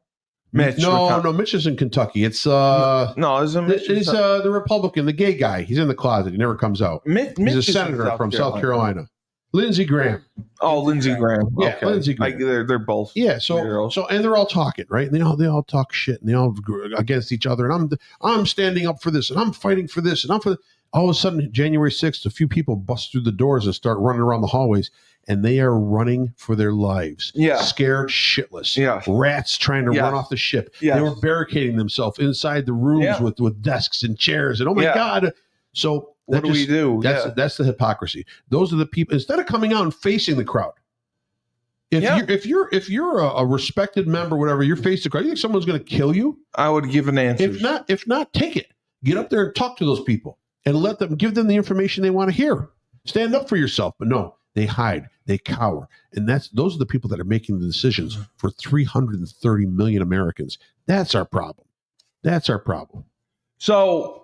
No, Mitch is in Kentucky. It's isn't Mitch? It's the Republican, the gay guy. He's in the closet. He never comes out. He's a senator from South Carolina. Lindsey Graham. Oh, Lindsey Graham. Yeah, okay. Lindsey Graham. They're both. Yeah, so and they're all talking, right? And they all talk shit, and they all against each other. And I'm standing up for this, and I'm fighting for this, and I'm for. All of a sudden, January 6th, a few people bust through the doors and start running around the hallways, and they are running for their lives. Yeah, scared shitless. Yeah, rats trying to run off the ship. Yeah, they were barricading themselves inside the rooms with desks and chairs, and oh my god. So what do we do? That's the hypocrisy. Those are the people. Instead of coming out and facing the crowd, if you're a respected member, whatever, you're facing the crowd. You think someone's going to kill you? I would give an answer. If not, take it. Get up there and talk to those people and give them the information they want to hear. Stand up for yourself. But no, they hide, they cower, and those are the people that are making the decisions for 330 million Americans. That's our problem. So.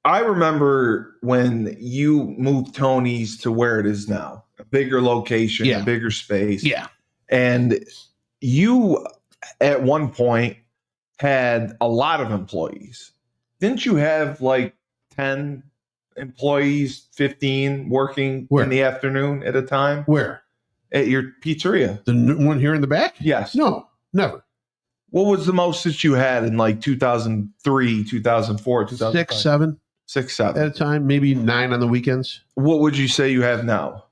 I remember when you moved Tony's to where it is now, a bigger location, a bigger space. Yeah. And you, at one point, had a lot of employees. didn't you have like 10 employees, 15 working Where? in the afternoon at a time? Where? At your pizzeria? The one here in the back? Yes. No, never. What was the most that you had in like 2003, 2004, 2005? 6, 7 6, 7 at a time, maybe 9 on the weekends. What would you say you have now?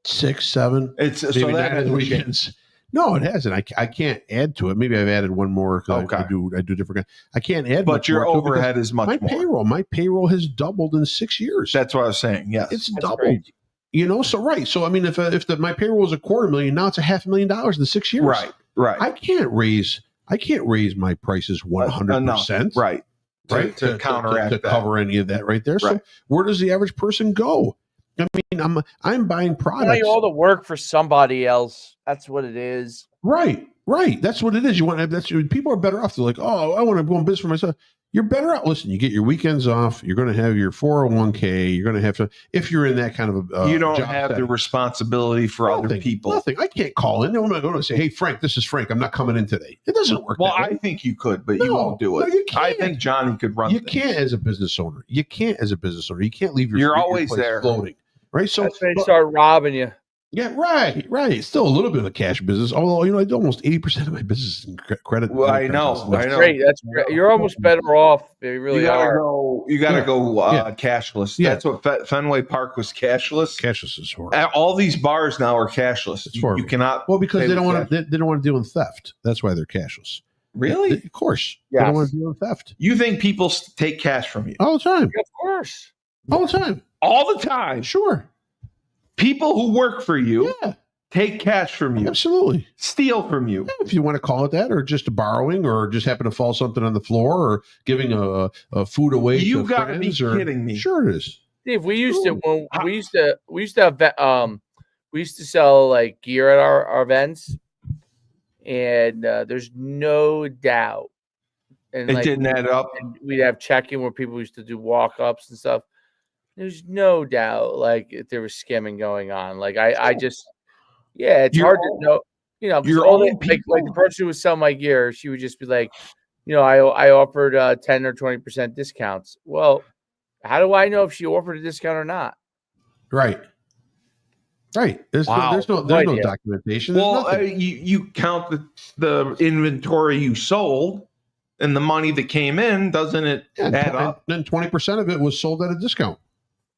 6, 7. It's Maybe so 9 that on the weekends. No, it hasn't. I can't add to it. Maybe I've added one more because Okay. I do different. I can't add. But much your more to it overhead is much more. My payroll has doubled in 6 years. That's what I was saying. Yes, It's That's doubled. crazy. You know, so right. So I mean, if my payroll was $250,000, now it's $500,000 in 6 years. Right. I can't raise my prices 100%. Right. To counteract to cover any of that right there. Right. So where does the average person go? I mean, I'm buying products. You all the work for somebody else. That's what it is. Right. That's what it is. People are better off. They're like, oh, I want to go in business for myself. You're better out. Listen, you get your weekends off. You're going to have your 401k. You're going to have to, if you're in that kind of a you don't job have setting. the responsibility for other people. Nothing. I can't call in. I'm not going to say, hey, Frank, this is Frank. I'm not coming in today. It doesn't work. Well, that way. I think you could, but you won't do it. No, you can't. I think Johnny could run. You things. can't as a business owner. You can't leave your. You're your always place there. floating. Right. So That's when they start robbing you. yeah, right. It's still a little bit of a cash business, although I do almost 80% of my business is in credit. Well, I know. That's great. That's great. You're almost better off. They really are. You gotta go cashless. Yeah. That's what Fenway Park was cashless. Cashless is horrible. All these bars now are cashless. It's horrible. You cannot. Well, because pay they don't with want to. They don't want to deal with theft. That's why they're cashless. Really? Of course. Yes. They don't want to deal with theft You think people take cash from you all the time. Of course. All the time. all the time? Sure. People who work for you Yeah. take cash from you, Absolutely. steal from you. If you want to call it that, or just borrowing, or just happen to fall something on the floor, or giving a food away. You to gotta be friends, or, kidding me. Sure, it is. Steve, we used to sell like gear at our events, and there's no doubt. And It didn't add up. And we'd have check-in where people used to do walk-ups and stuff. There's no doubt, like, if there was skimming going on. Like, I just, yeah, it's hard to know. You know, 'cause your all own like the person who was selling my gear, she would just be like, you know, I offered 10 or 20% discounts. Well, how do I know if she offered a discount or not? Right. There's no documentation. There's Well, nothing. you count the inventory you sold and the money that came in, doesn't it add up? Then 20% of it was sold at a discount.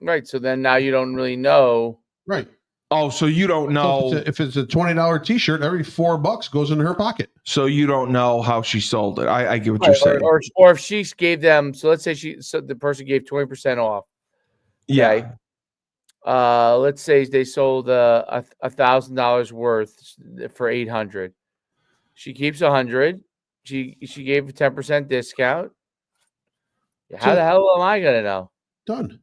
Right. So then now you don't really know. Right. Oh, so you don't know. So if it's a $20 T-shirt, every $4 goes into her pocket. So you don't know how she sold it. I get what you're saying. Or if she gave them, so let's say the person gave 20% off. Okay? Yeah. Let's say they sold $1,000 worth for $800. She keeps $100. She gave a 10% discount. How the hell am I gonna know? Done.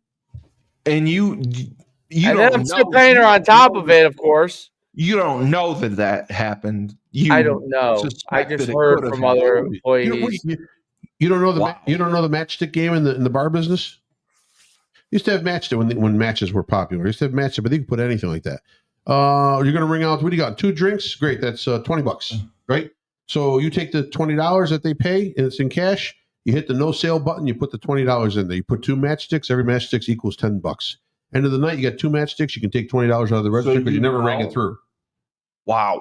And you and then I'm still paying her on top of it, of course. You don't know that happened. I don't know. I just heard from other employees. You don't know you don't know the matchstick game in the bar business? Used to have matchstick when matches were popular. Used to have matchstick, but they could put anything like that. You're going to ring out. What do you got? 2 drinks? Great. That's $20, right? So you take the $20 that they pay, and it's in cash. You hit the no sale button. You put the $20 in there. You put 2 matchsticks. Every matchstick equals $10. End of the night, you got 2 matchsticks. You can take $20 out of the register because you never rang it through. Wow.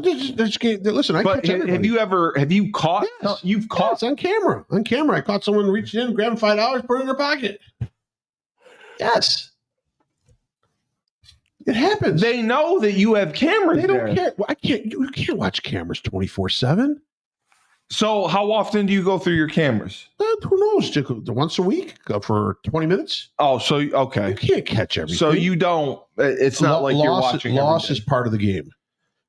Listen, but have you caught? Yes. You've caught. Yes, on camera. On camera, I caught someone reaching in, grabbing $5, put it in their pocket. Yes. It happens. They know that you have cameras. They don't care. Well, you can't watch cameras 24/7. So how often do you go through your cameras? Who knows? Just once a week for 20 minutes. Oh, so okay. You can't catch everything. So you don't. It's not like you're watching. Loss is part of the game,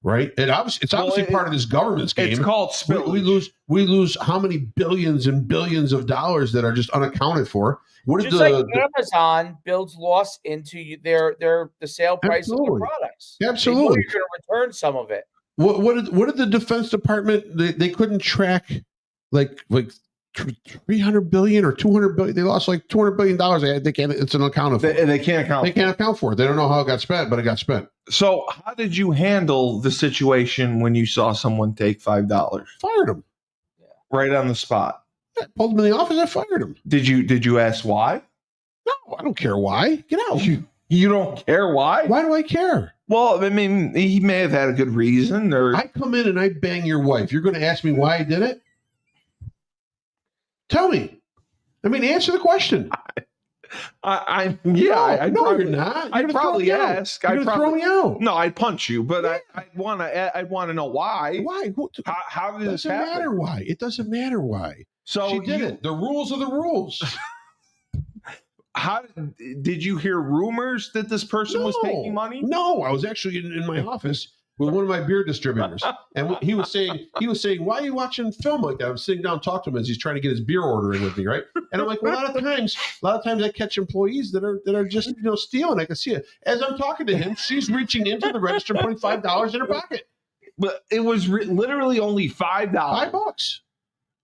right? And it's obviously part of this government's game. It's called spillage. We lose how many billions and billions of dollars that are just unaccounted for. What is like Amazon builds loss into the sale price of their products. Absolutely, you're going to return some of it. What did the Defense Department? They couldn't track like 300 billion or 200 billion. They lost like $200 billion. They can't. It's unaccounted for. They can't account. They can't account for it. They don't know how it got spent, but it got spent. So how did you handle the situation when you saw someone take $5? Fired them. Right on the spot. I pulled him in the office. I fired him. Did you ask why? No, I don't care why. Get out. You don't care why? Why do I care? Well, I mean, he may have had a good reason. Or I come in and I bang your wife. You're going to ask me why I did it? Tell me. I mean, answer the question. I'd You're probably, not. I'd probably ask. You're going to throw me out. No, I'd punch you, but I'd want to know why. Why? How did this happen? It doesn't matter why. It doesn't matter why. So she did it. The rules are the rules. How did you hear rumors that this person was taking money? No, I was actually in my office with one of my beer distributors, and he was saying, "Why are you watching film like that?" I'm sitting down talking to him as he's trying to get his beer order in with me, right? And I'm like, well, a lot of times I catch employees that are just stealing. I can see it as I'm talking to him. She's reaching into the register, and putting $5 in her pocket. But it was literally only $5. $5.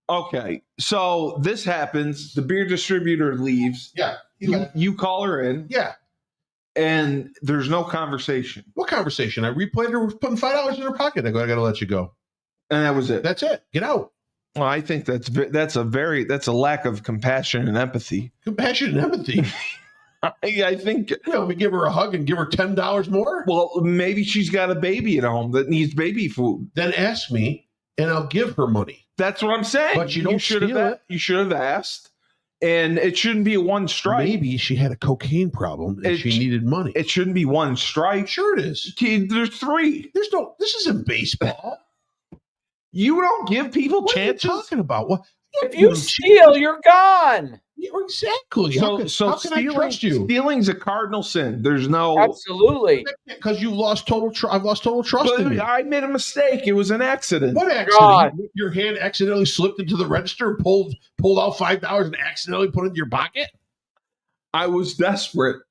Okay, so this happens. The beer distributor leaves. Yeah. You call her in. Yeah. And there's no conversation. What conversation? I replayed her putting $5 in her pocket. I go, I got to let you go. And that was it. That's it. Get out. Well, I think that's a lack of compassion and empathy. Compassion and empathy. I think. Well, we give her a hug and give her $10 more. Well, maybe she's got a baby at home that needs baby food. Then ask me, and I'll give her money. That's what I'm saying. But you should have asked. And it shouldn't be a one strike. Maybe she had a cocaine problem and she needed money. It shouldn't be one strike. Sure it is. There's 3. This isn't baseball. You don't give people chances. What are you talking about? What? If you steal, you're gone. Exactly. So how can I trust you? Stealing's a cardinal sin. There's no absolutely because you've lost total trust. I've lost total trust in you. I made a mistake. It was an accident. What accident? God. Your hand accidentally slipped into the register, pulled out $5 and accidentally put it in your pocket. I was desperate.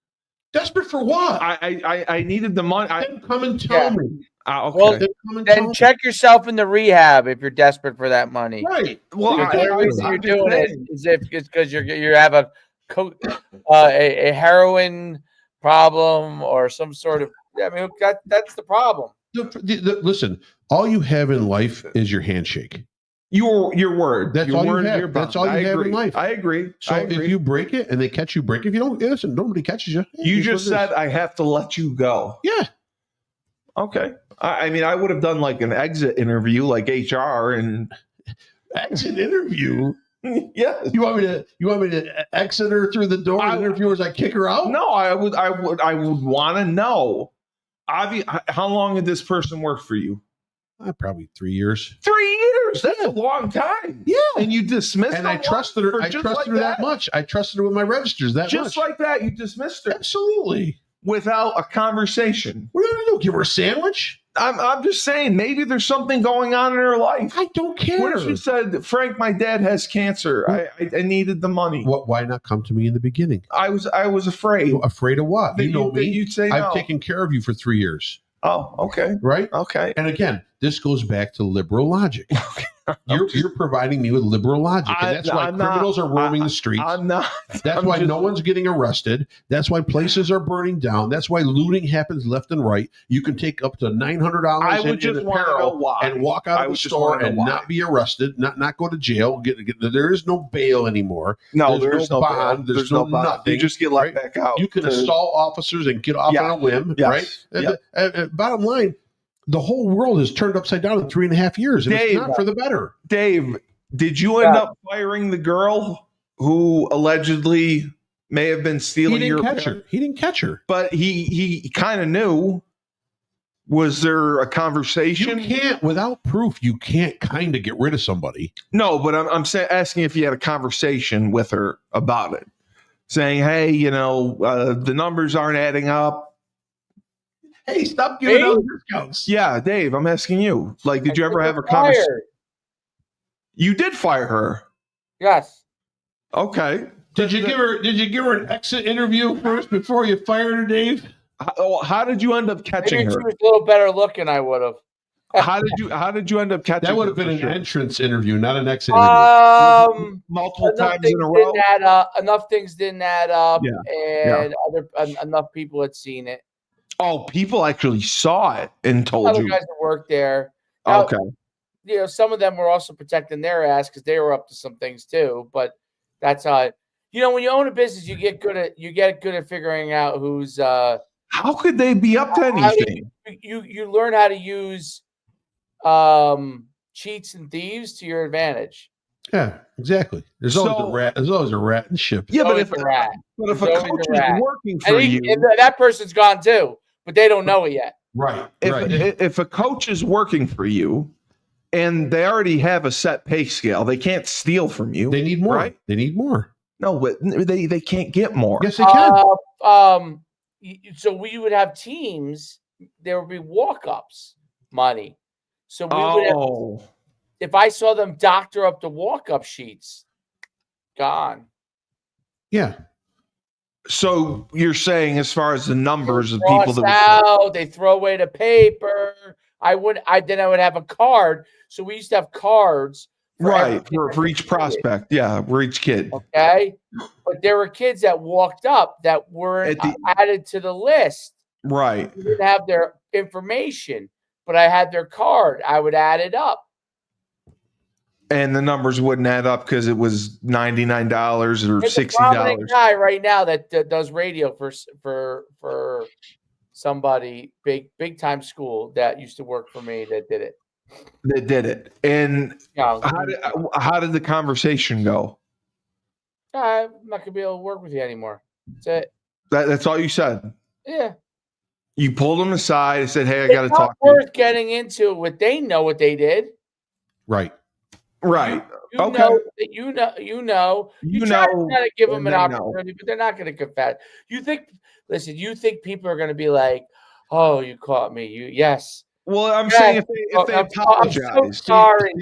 Desperate for what? I needed the money. Then come and tell me. Okay. Well, then check yourself into rehab if you're desperate for that money. Right. Well, the reason you're doing it is if it's because you have a heroin problem or some sort of. I mean, that's the problem. Listen, all you have in life is your handshake. Your word. That's all you have. That's all you have in life. I agree. So if you break it and they catch you break, if you don't, listen, nobody catches you. You just said I have to let you go. Yeah. Okay. I mean, I would have done like an exit interview, like HR and exit interview. Yeah. You want me to exit her through the door and interview as I kick her out? No, I would want to know. How long did this person work for you? Probably 3 years. 3 years. That's a long time. Yeah. And you dismissed her. And I trusted her. I trusted her that much. I trusted her with my registers that much. Just like that, you dismissed her. Absolutely. Without a conversation. What are you going to do? Give her a sandwich? I'm just saying, maybe there's something going on in her life. I don't care. What if she said, Frank, my dad has cancer. I needed the money. Why not come to me in the beginning? I was afraid. Afraid of what? You know me. You'd say no. I've taken care of you for 3 years. Oh, okay. Right? Okay. And again, this goes back to liberal logic. You're providing me with liberal logic. And that's why criminals are roaming the streets. I'm not. That's why no one's getting arrested. That's why places are burning down. That's why looting happens left and right. You can take up to $900 in apparel and walk out of the store and not be arrested, not go to jail. There is no bail anymore. No, there's no bond. There's no nothing. You just get let back out. You can assault officers and get off on a whim, right? Bottom line, the whole world is turned upside down in 3.5 years, and it's not for the better. Dave, did you end up firing the girl who allegedly may have been stealing your apparel? He didn't catch her. But he kind of knew. Was there a conversation? You can't, without proof, you can't kind of get rid of somebody. No, but I'm asking if you had a conversation with her about it. Saying, hey, the numbers aren't adding up. Hey, stop giving out discounts. Yeah, Dave, I'm asking you. Like, did you ever have a conversation? You did fire her. Yes. Okay. Did you give her an exit interview first before you fired her, Dave? How did you end up catching her? She was a little better looking. I would have. How did you end up catching her? That would have been an entrance interview, not an exit interview. Multiple times in a row. Enough things didn't add up, and enough people had seen it. Oh, people actually saw it and told Other you. guys that worked there. Now, okay. some of them were also protecting their ass because they were up to some things too. But that's how when you own a business, you get good at figuring out who's. How could they be up to anything? You learn how to use cheats and thieves to your advantage. Yeah, exactly. There's always a rat. There's always a rat in the ship. Yeah, but if a coach is working for you, and that person's gone too, but they don't know it yet. Right. If a coach is working for you, and they already have a set pay scale, they can't steal from you. They need more. Right? They need more. No, but they can't get more. Yes, they can. So we would have teams. There would be walk-ups money. So we would have. If I saw them doctor up the walk-up sheets, gone. Yeah. So you're saying, as far as the numbers of people that they throw away the paper. I would have a card. So we used to have cards, for each prospect. Yeah, for each kid. Okay, but there were kids that walked up that weren't added to the list. Right. We didn't have their information, but I had their card. I would add it up. And the numbers wouldn't add up because it was $99 or $60. There's a guy right now that does radio for somebody big time school that used to work for me that did it. And how did the conversation go? I'm not gonna be able to work with you anymore. That's it. That's all you said. Yeah. You pulled them aside and said, "Hey, I got to talk." It's not worth getting into what they know what they did. Right. Right. You know. You try to give them an opportunity, but they're not going to confess. You think people are going to be like, "Oh, you caught me." Yes. Well, I'm saying if they apologize, I'm so sorry.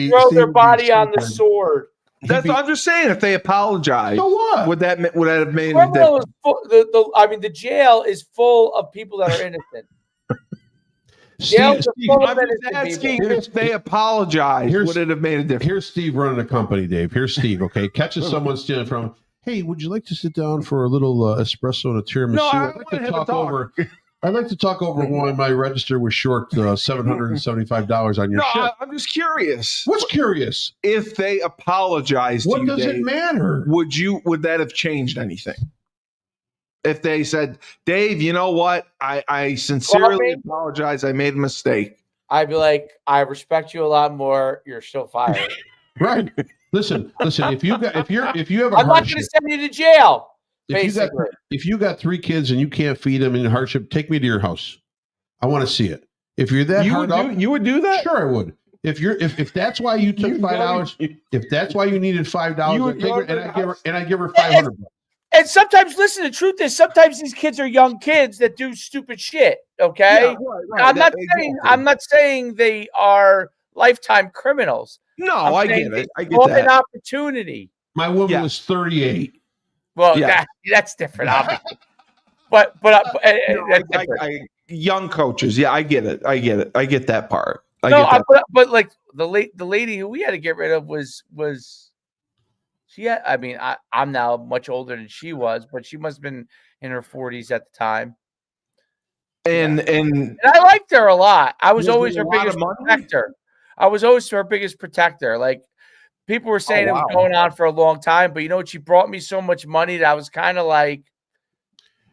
Throw their body on the sword. I'm just saying, if they apologize, so what? Would that have made a difference? The jail is full of people that are innocent. I'm just asking if they apologize, would it have made a difference? Here's Steve running a company, Dave. Here's Steve, okay? Catches someone stealing from him. Hey, would you like to sit down for a little espresso and a tiramisu? No, I'd like to talk over why my register was short $775 on your ship. I'm just curious. What's curious? If they apologize to you, what does it matter? Would that have changed anything? If they said, Dave, you know what? I sincerely apologize. I made a mistake. I'd be like, I respect you a lot more. You're still fired. Right. Listen. If you have a hardship, I'm not going to send you to jail. If you got 3 kids and you can't feed them in hardship, take me to your house. I want to see it. If you're that you would do that? Sure, I would. If that's why you took $5, if that's why you needed $5, and I give her $500. And sometimes, listen, the truth is, sometimes these kids are young kids that do stupid shit. Okay, yeah, right. I'm not saying they are lifetime criminals. No, I get it. I get that. An opportunity. My woman was 38. Well, that's different, obviously. but young coaches, I get it. I get that part. But like the lady who we had to get rid of was. I'm now much older than she was, but she must have been in her 40s at the time. And I liked her a lot. I was always her biggest protector. Like, people were saying it was going on for a long time, but you know what? She brought me so much money that I was kind of like,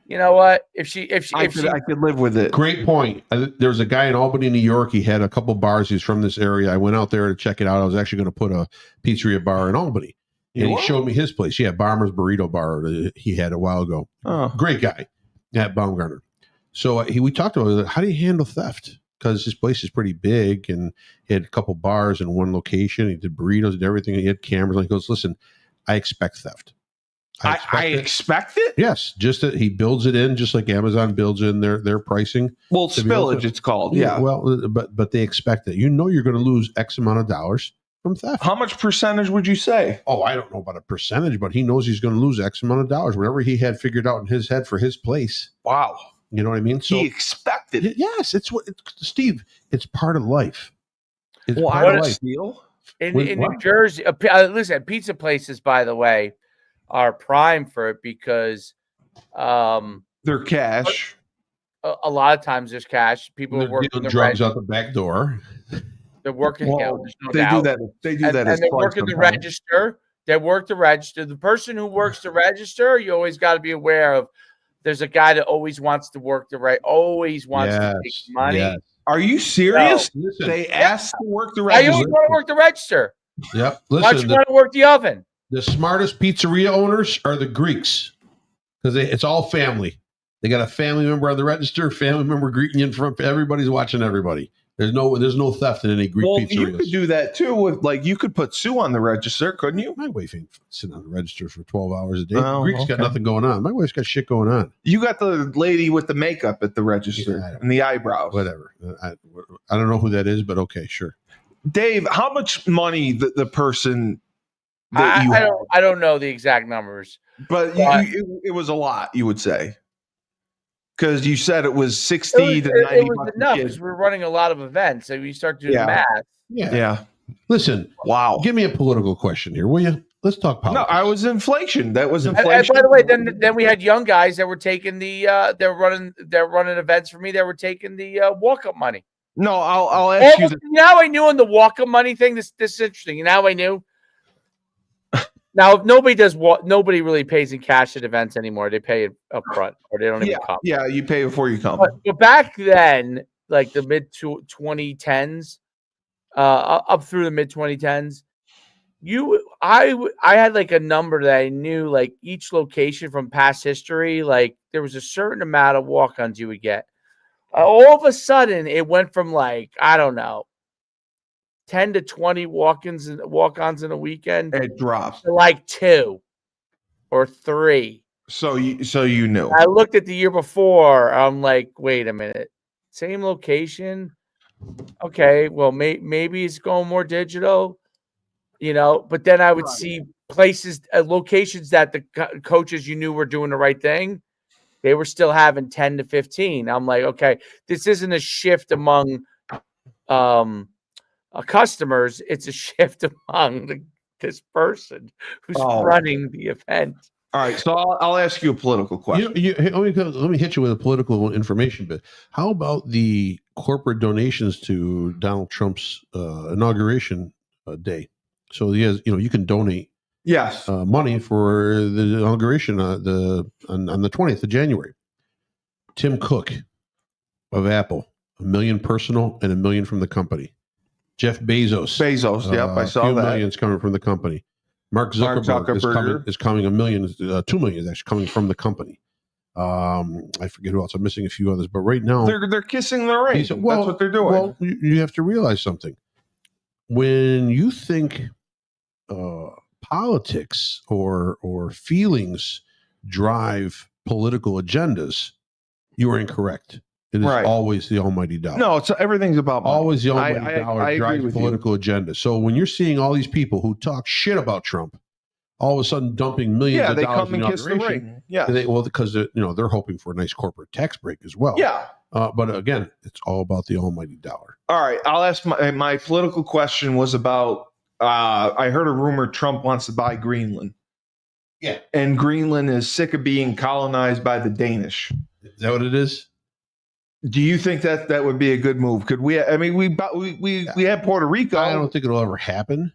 you know what? If I could live with it. Great point. There was a guy in Albany, New York. He had a couple bars. He's from this area. I went out there to check it out. I was actually going to put a pizzeria bar in Albany. And he showed me his place. Yeah, Bomber's Burrito Bar he had a while ago. Oh. Great guy at Baumgartner. So we talked about how do you handle theft? Because his place is pretty big, and he had a couple bars in one location. He did burritos and everything. He had cameras. And he goes, listen, I expect theft. I expect it? Yes. Just that he builds it in, just like Amazon builds in their pricing. Well, spillage, it's called. Yeah. Well, but they expect it. You know you're going to lose X amount of dollars from theft. How much percentage would you say? Oh, I don't know about a percentage, but he knows he's going to lose X amount of dollars, whatever he had figured out in his head for his place. Wow. You know what I mean? So he expected it. Yes, Steve, it's part of life. It's part of life. Steal? In New Jersey, listen, pizza places, by the way, are prime for it because they're cash. A lot of times there's cash. People are working drugs out the back door. They're working. Well, There's no they doubt. do that. They do that as and they're twice working the sometimes. register. They work the register. The person who works the register, you always got to be aware of. There's a guy that always wants to work the right. Always wants to take money. Yes. Are you serious? No, listen. They asked to work the I register. always want to work the register. Yep. Why don't Listen, you want to work the oven? the smartest pizzeria owners are the Greeks because it's all family. They got a family member on the register, family member greeting you in front. Everybody's watching everybody. There's no theft in any Greek pizzerias. You could do that too. With you could put Sue on the register, couldn't you? My wife ain't sitting on the register for 12 hours a day. Oh, Greeks got nothing going on. My wife's got shit going on. You got the lady with the makeup at the register and the eyebrows. Whatever. I don't know who that is, but okay, sure. Dave, how much money the person that I don't know the exact numbers, but it was a lot, you would say. Because you said it was 60 to 90 it was bucks enough a because kid. we're running a lot of events. So you start doing math. Yeah. Listen, wow. Give me a political question here, will you? Let's talk politics. No, I was inflation. That was inflation. And by the way, then we had young guys that were taking they're running events for me. That were taking the walk-up money. No, I'll ask you. Now I knew on the walk-up money thing. This is interesting. Now I knew. Now, if nobody really pays in cash at events anymore. They pay it up front, or they don't even come. Yeah, you pay before you come. But back then, like the mid 2010s, up through the mid 2010s, I had like a number that I knew, like each location from past history, like there was a certain amount of walk-ons you would get. All of a sudden, it went from like, I don't know, 10 to 20 walk-ons in a weekend. It drops to like 2 or 3. So you knew. I looked at the year before. I'm like, wait a minute, same location. Okay, well, maybe it's going more digital, But then I would see places, locations that the coaches you knew were doing the right thing. They were still having 10 to 15. I'm like, okay, this isn't a shift among customers. It's a shift among this person who's running the event. All right, so I'll ask you a political question. Let me hit you with a political information bit. How about the corporate donations to Donald Trump's inauguration day? So he has, you can donate money for the inauguration on the 20th of January. Tim Cook of Apple, $1 million personal and $1 million from the company. Jeff Bezos. Yep, I saw that. Millions coming from the company. Mark Zuckerberg is coming $1 million. $2 million is actually coming from the company. I forget who else. I'm missing a few others, but right now they're kissing the ring. That's what they're doing. Well, you have to realize something. When you think politics or feelings drive political agendas, you are incorrect. It is always the almighty dollar. No, everything's about money. Always the almighty dollar drives political agenda. So when you're seeing all these people who talk shit about Trump, all of a sudden dumping millions of dollars in inauguration, because they're hoping for a nice corporate tax break as well. Yeah. But again, it's all about the almighty dollar. All right, I'll ask my political question was about. I heard a rumor Trump wants to buy Greenland. Yeah, and Greenland is sick of being colonized by the Danish. Is that what it is? Do you think that would be a good move? Could we? I mean, we have Puerto Rico. I don't think it'll ever happen.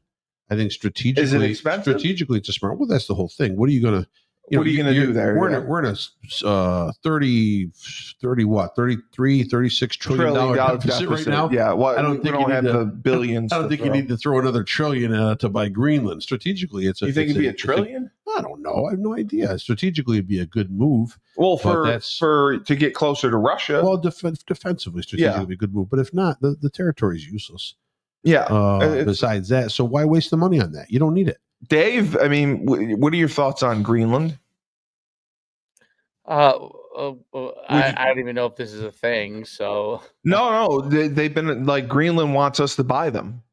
I think strategically, is it expensive? Strategically, it's a smart. Well, that's the whole thing. What are you going to? What are you going to do there? We're in a 36 trillion dollar deficit right now. Yeah, well, I don't think we don't have the billions. I don't think you need to throw another trillion to buy Greenland. Strategically, you think it'd be a trillion? I don't know. I have no idea. Strategically, it'd be a good move. Well, to get closer to Russia. Well, defensively, strategically, it'd be a good move. But if not, the territory is useless. Yeah. Besides that, so why waste the money on that? You don't need it. Dave, I mean, what are your thoughts on Greenland? I don't even know if this is a thing. So no, they've been like Greenland wants us to buy them.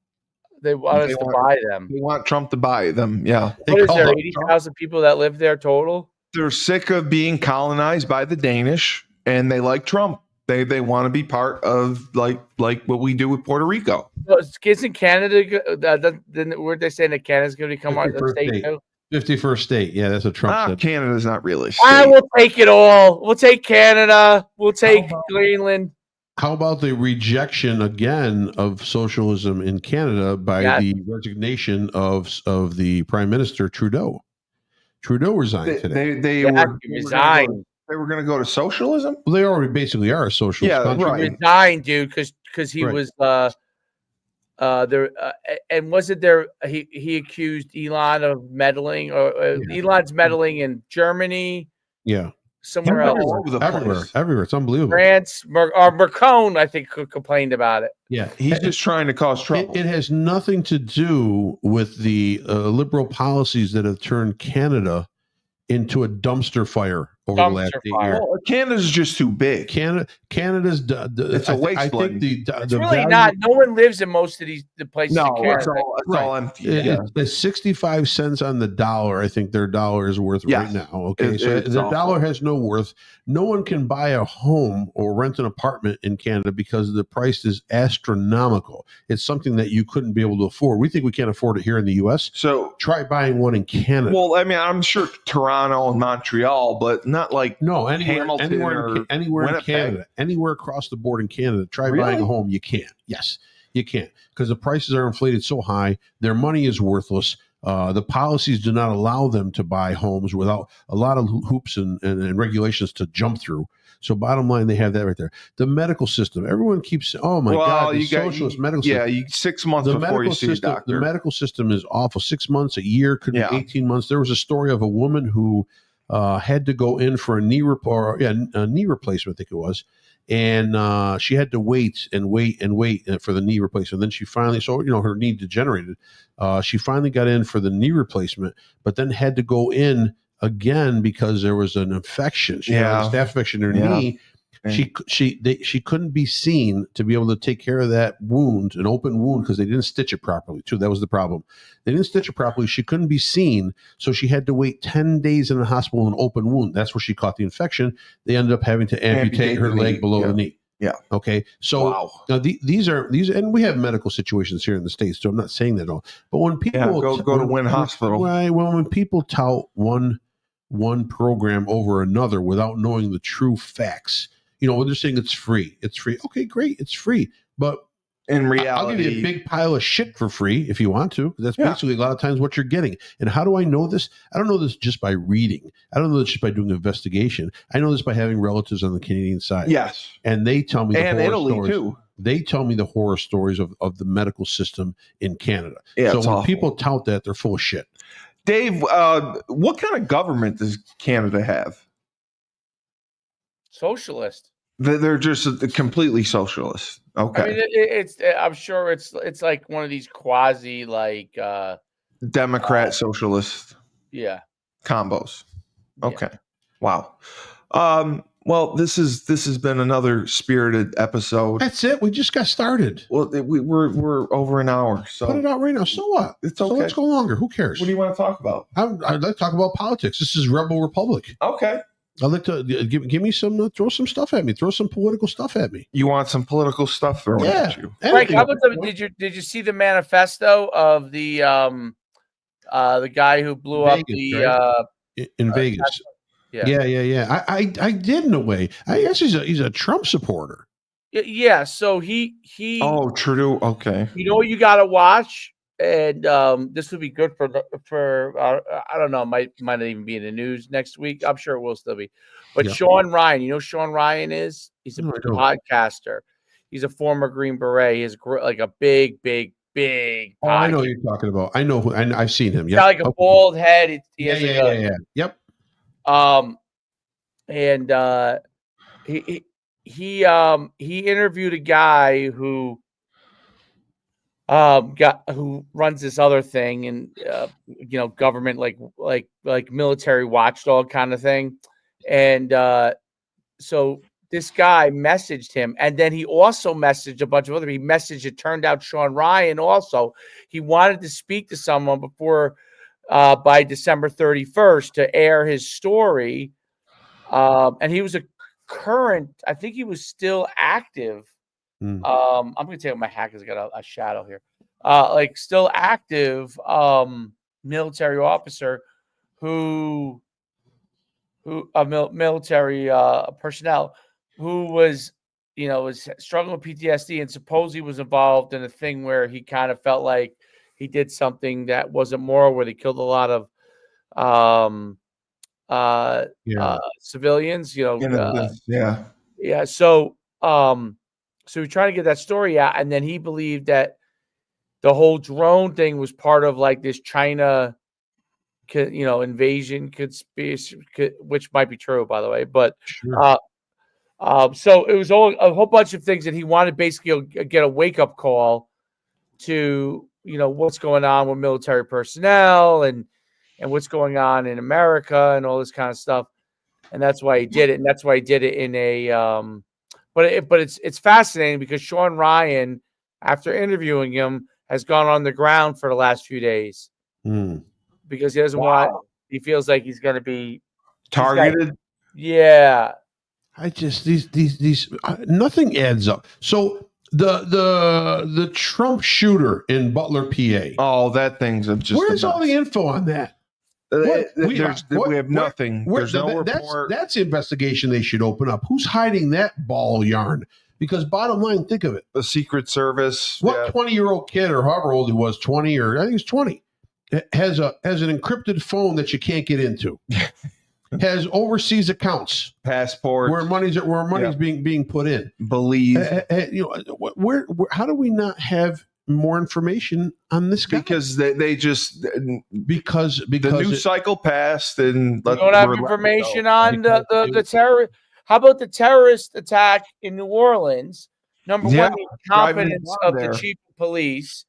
They want us to buy them. They want Trump to buy them. Yeah. What is there? 80,000 people that live there total. They're sick of being colonized by the Danish, and they like Trump. They want to be part of like what we do with Puerto Rico. Well, isn't Canada? Weren't they saying that Canada's going to become our state too? 51st state. Yeah, that's what Trump said. Canada's not really a state. I will take it all. We'll take Canada. We'll take Greenland. How about the rejection again of socialism in Canada by the resignation of the Prime Minister Trudeau? Trudeau resigned today. They were resigned. They were going to go to socialism. Well, they already basically are a socialist country. Right. He resigned, dude, because he was there. And wasn't there? He accused Elon of meddling, or Elon's meddling in Germany. Yeah. Somewhere else, everywhere. It's unbelievable. France, Mercone, I think, complained about it. Yeah, he's just trying to cause trouble. It has nothing to do with the liberal policies that have turned Canada into a dumpster fire over the last 8 years. Well, Canada's just too big. Canada's it's a wasteland. It's really not. No one lives in most of the places. No, in Canada. it's all empty. It's 65 cents on the dollar. I think their dollar is worth right now. Okay, so the dollar has no worth. No one can buy a home or rent an apartment in Canada because the price is astronomical. It's something that you couldn't be able to afford. We think we can't afford it here in the U.S. So try buying one in Canada. Well, I mean, I'm sure Toronto and Montreal, but not like anywhere in Canada, anywhere across the board in Canada. Try buying a home. You can't. Yes, you can't, because the prices are inflated so high. Their money is worthless. The policies do not allow them to buy homes without a lot of hoops and regulations to jump through. So bottom line, they have that right there. The medical system. Everyone keeps saying, oh my God, the socialist medical system. Yeah, 6 months before you see a doctor. The medical system is awful. 6 months, a year, could be 18 months. There was a story of a woman who had to go in for a knee replacement, I think it was. And she had to wait for the knee replacement. Then she finally, her knee degenerated. She finally got in for the knee replacement, but then had to go in again because there was an infection. She had a staph infection in her knee. She couldn't be seen to be able to take care of that wound, an open wound, because they didn't stitch it properly too. That was the problem. They didn't stitch it properly. She couldn't be seen, so she had to wait 10 days in the hospital with an open wound. That's where she caught the infection. They ended up having to amputate her leg below the knee. Yeah. Okay. So now these are, and we have medical situations here in the States, so I'm not saying that at all. But when people go to Wynn Hospital, right? When people tout one program over another without knowing the true facts. When they're saying it's free. It's free. Okay, great. It's free. But in reality, I'll give you a big pile of shit for free if you want to. That's basically a lot of times what you're getting. And how do I know this? I don't know this just by reading. I don't know this just by doing an investigation. I know this by having relatives on the Canadian side. Yes. And they tell me the horror Italy stories. Too. They tell me the horror stories of the medical system in Canada. Yeah, so when awful. people tout that, they're full of shit. Dave, what kind of government does Canada have? Socialist. They're just completely socialist. Okay. I mean, I'm sure it's like one of these quasi Democrat socialist. Yeah. Combos. Okay. Yeah. Wow. Well, this has been another spirited episode. That's it. We just got started. Well, we're over an hour. So put it out right now. So what? It's okay. So let's go longer. Who cares? What do you want to talk about? I'd like to talk about politics. This is Rebel Republic. Okay. I'd like to give me some, throw some stuff at me. Throw some political stuff at me. You want some political stuff thrown at you? Frank, did you see the manifesto of the guy who blew Vegas, up in Vegas? Yeah. I did in a way. I guess he's a Trump supporter. Yeah. So he. Oh, Trudeau. Okay. You know what you got to watch, and this would be good for I don't know, might not even be in the news next week. I'm sure it will still be. But Sean Ryan, you know who Sean Ryan is? He's a podcaster. He's a former Green Beret. He has like a big. Oh, I know what you're talking about. I know. I've seen him. He's got like a bald head. Yeah. Yep. And he interviewed a guy who runs this other thing, and government like military watchdog kind of thing, and so this guy messaged him, and then he also messaged a bunch of other. He messaged. It turned out Sean Ryan also. He wanted to speak to someone before by December 31st to air his story, and he was a current. I think he was still active. I'm going to take my hat because I got a shadow here. Like still active military officer who military personnel who was, was struggling with PTSD and supposedly was involved in a thing where he kind of felt like he did something that wasn't moral, where they killed a lot of civilians. Yeah. So so we tried to get that story out, and then he believed that the whole drone thing was part of like this China, invasion conspiracy, which might be true, by the way. But Sure. so it was a whole bunch of things that he wanted basically get a wake up call to, what's going on with military personnel and what's going on in America and all this kind of stuff. And that's why he did it. And that's why he did it in a but it's fascinating because Sean Ryan, after interviewing him, has gone on the ground for the last few days because he doesn't want. He feels like he's going to be targeted. Yeah. I just these nothing adds up. So the Trump shooter in Butler, PA. Oh, that thing's just. Where's all the info on that? We have nothing. There's no report. That's the investigation they should open up. Who's hiding that ball yarn? Because bottom line, think of it. The Secret Service. What 20-year-old kid or however old he was, 20 or I think he's 20, has an encrypted phone that you can't get into. Has overseas accounts, passport, where money's being put in. Believe where how do we not have more information on this guy? Because they just because the news cycle passed and we don't have information on the terror. How about the terrorist attack in New Orleans? Number one, the incompetence of the chief of police,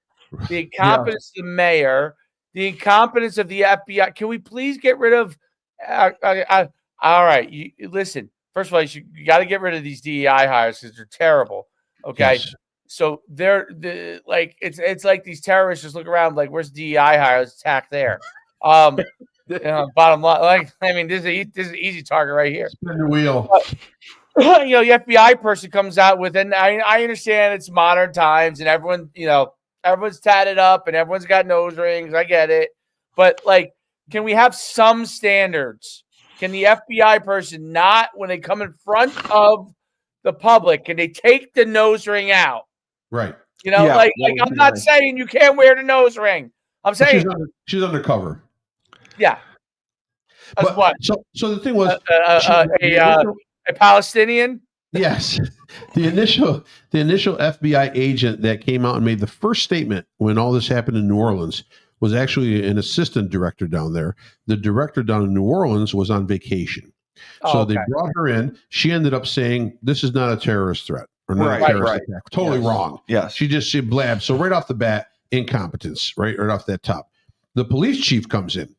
the incompetence of the mayor, the incompetence of the FBI. Can we please get rid of? All right, listen. First of all, you got to get rid of these DEI hires because they're terrible. Okay, yes. So they're it's like these terrorists just look around like, where's DEI hires? Attack there. Bottom line, this is an easy target right here. Spin the wheel. The FBI person comes out with, and I understand it's modern times and everyone, everyone's tatted up and everyone's got nose rings. I get it, but can we have some standards? Can the FBI person not, when they come in front of the public, can they take the nose ring out? Right. I'm not saying you can't wear the nose ring. I'm saying she's undercover. Yeah. But what? So the thing was a Palestinian. Yes, the initial FBI agent that came out and made the first statement when all this happened in New Orleans was actually an assistant director down there. The director down in New Orleans was on vacation. They brought her in. She ended up saying, this is not a terrorist threat or not a terrorist attack. Totally wrong. Yes. She blabbed. So right off the bat, incompetence, right off that top. The police chief comes in.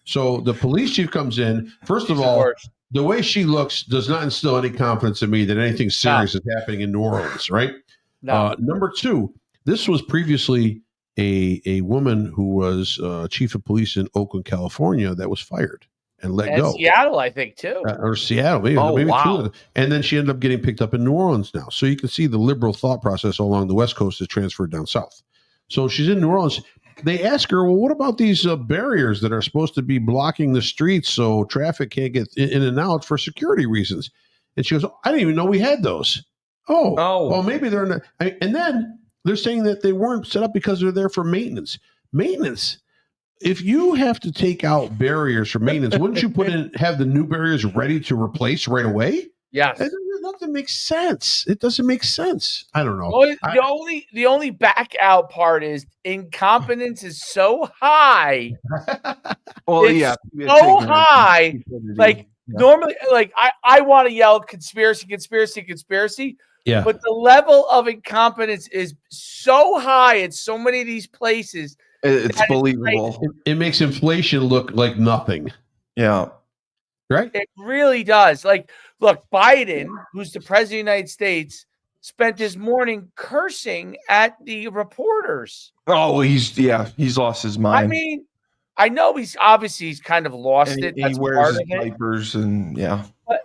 So the police chief comes in. First of all, the way she looks does not instill any confidence in me that anything serious is happening in New Orleans, right? No. Number two, this was previously a woman who was chief of police in Oakland, California, that was fired and let go. Seattle, I think, too. Or Seattle, maybe. Wow. Two. And then she ended up getting picked up in New Orleans now. So you can see the liberal thought process along the West Coast is transferred down south. So she's in New Orleans. They ask her, well, what about these barriers that are supposed to be blocking the streets so traffic can't get in and out for security reasons? And she goes, I didn't even know we had those. Oh. Well, maybe they're not. And then they're saying that they weren't set up because they're there for maintenance. Maintenance. If you have to take out barriers for maintenance, wouldn't you have the new barriers ready to replace right away? Yes. That doesn't make sense. It doesn't make sense. I don't know. Well, the only back out part is incompetence is so high. Well, so high. Normally, I want to yell conspiracy. Yeah. But the level of incompetence is so high in so many of these places. It's believable. It makes inflation look like nothing. Yeah. Right? It really does. Look, Biden, who's the president of the United States, spent his morning cursing at the reporters. Oh, he's lost his mind. I mean, I know he's kind of lost it. He wears his diapers and But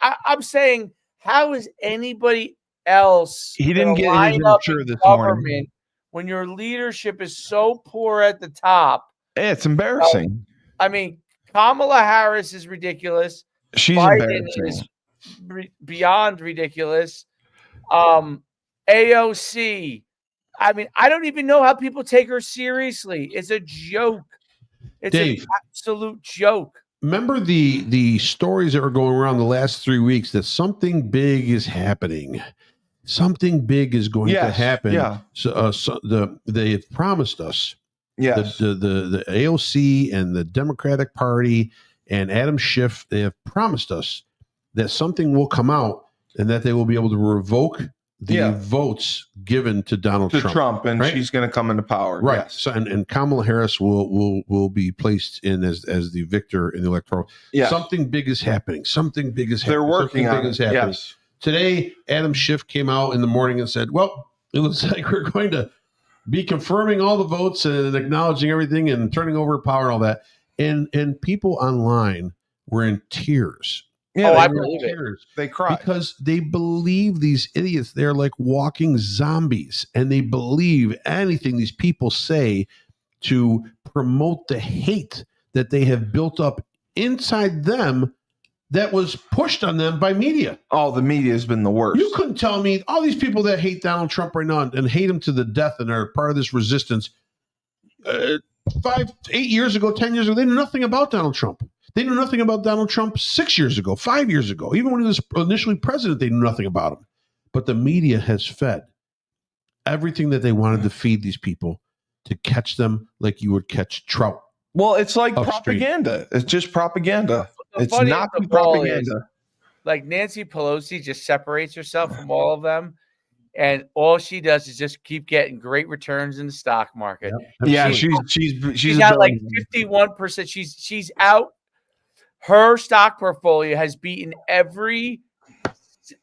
I'm saying, how is anybody else? He didn't get his insurance this morning. When your leadership is so poor at the top. Yeah, it's embarrassing. I mean, Kamala Harris is ridiculous. She's Biden embarrassing. is beyond ridiculous. AOC. I mean, I don't even know how people take her seriously. It's a joke. It's Dave, an absolute joke. remember the stories that were going around the last 3 weeks that something big is happening. Something big is going to happen. Yeah. So they have promised us. Yes. The AOC and the Democratic Party and Adam Schiff, they have promised us that something will come out and that they will be able to revoke the votes given to Donald Trump. And right? she's going to come into power. Right. Yes. So, and Kamala Harris will be placed in as the victor in the electoral. Yes. Something big is happening. Something big is happening. They're working on it. Yes. Today, Adam Schiff came out in the morning and said, well, it looks like we're going to be confirming all the votes and acknowledging everything and turning over power and all that. And people online were in tears. Yeah, I believe it. They cry because they believe these idiots. They're like walking zombies, and they believe anything these people say to promote the hate that they have built up inside them that was pushed on them by media. Oh, the media has been the worst. You couldn't tell me all these people that hate Donald Trump right now and hate him to the death and are part of this resistance. 5, 8 years ago, 10 years ago, they knew nothing about Donald Trump. They knew nothing about Donald Trump 6 years ago, 5 years ago. Even when he was initially president, they knew nothing about him. But the media has fed everything that they wanted to feed these people to catch them like you would catch trout. Well, it's like upstream. propaganda. It's just propaganda. It's funny not the propaganda. is, like Nancy Pelosi just separates herself from all of them. And all she does is just keep getting great returns in the stock market. Yep. Yeah, she's got like 51%. She's out. Her stock portfolio has beaten every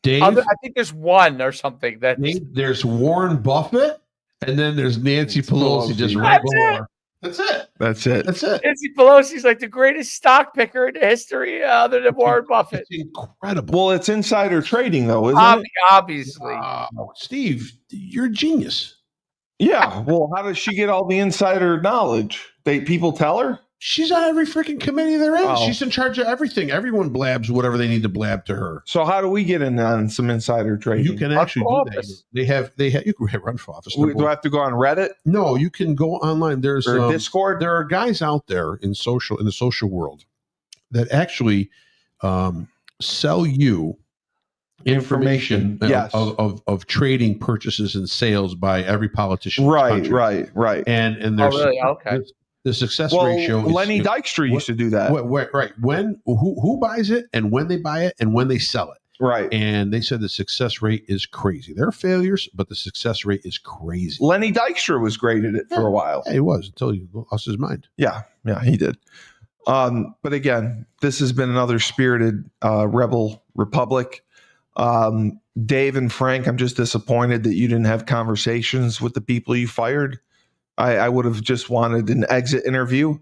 Dave, other. I think there's one or something that there's Warren Buffett, and then there's Nancy Pelosi just right below her. That's it. That's it. That's it. Nancy Pelosi's like the greatest stock picker in history, other than Warren Buffett. It's incredible. Well, it's insider trading, though, isn't it? Obviously. Steve, you're a genius. Yeah. Well, how does she get all the insider knowledge? People tell her? She's on every freaking committee there is. Oh. She's in charge of everything. Everyone blabs whatever they need to blab to her. So how do we get in on some insider trading? You can actually do that. They have. You can run for office. Do I have to go on Reddit? No, you can go online. There's Discord. There are guys out there in the social world that actually sell you information yes. of trading purchases and sales by every politician. Right. And there's really? Okay. The success ratio. Lenny Dykstra used to do that. Right. Who buys it and when they buy it and when they sell it. Right. And they said the success rate is crazy. There are failures, but the success rate is crazy. Lenny Dykstra was great at it for a while. Yeah, he was until he lost his mind. Yeah, he did. But again, this has been another spirited rebel republic. Dave and Frank, I'm just disappointed that you didn't have conversations with the people you fired. I would have just wanted an exit interview.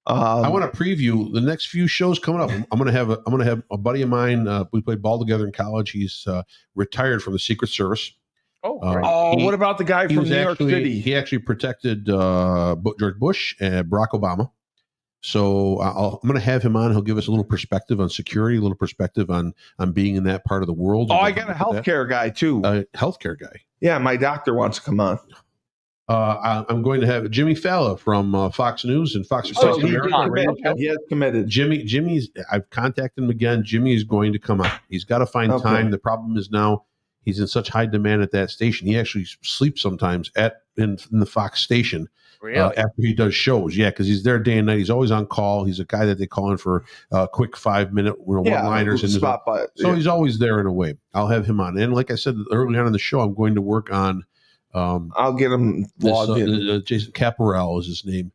I want to preview the next few shows coming up. I'm gonna have a buddy of mine. We played ball together in college. He's retired from the Secret Service. Oh, what about the guy from New York City? He actually protected George Bush and Barack Obama. So I'm going to have him on. He'll give us a little perspective on security, a little perspective on being in that part of the world. I got a healthcare guy too. Healthcare guy. Yeah, my doctor wants to come on. I'm going to have Jimmy Fallon from Fox News and Fox America. He has committed. Jimmy's. I've contacted him again. Jimmy is going to come on. He's got to find time. The problem is now he's in such high demand at that station. He actually sleeps sometimes in the Fox station. Really? After he does shows, because he's there day and night. He's always on call. He's a guy that they call in for quick 5-minute one-liners. So he's always there in a way. I'll have him on. And like I said early on in the show, I'm going to work on. I'll get him logged in. Jason Caparel is his name.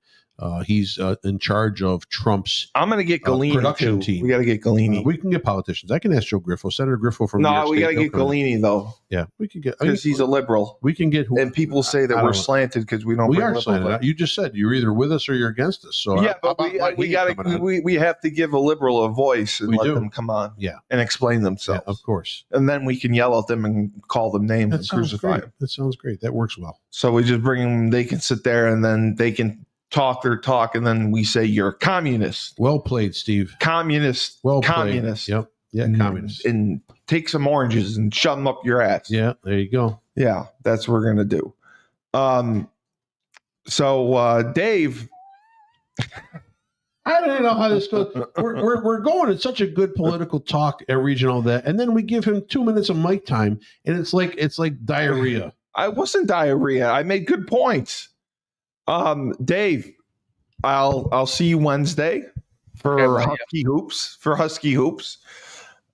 He's in charge of Trump's. I'm going to get Galini production too. team. We got to get Galini. We can get politicians. I can ask Joe Griffo, Senator Griffo from. No, we got to get Galini though. Yeah, we can get because he's a liberal. We can get. And people say that we're slanted because we don't. We are slanted. You just said you're either with us or you're against us. So but we have to give a liberal a voice and let them come on. Yeah, and explain themselves. Yeah, of course. And then we can yell at them and call them names and crucify them. That sounds great. That works well. So we just bring them. They can sit there and then they can talk their talk, and then we say you're a communist. Well played, Steve. Communist. Well communist. Played. Yep. Yeah, communist. And take some oranges and shove them up your ass. Yeah, there you go. Yeah, that's what we're gonna do. So Dave, I don't know how this goes. We're going in such a good political talk and regional that, and then we give him 2 minutes of mic time, and it's like diarrhea. I wasn't diarrhea. I made good points. Dave, I'll see you Wednesday for Husky Hoops.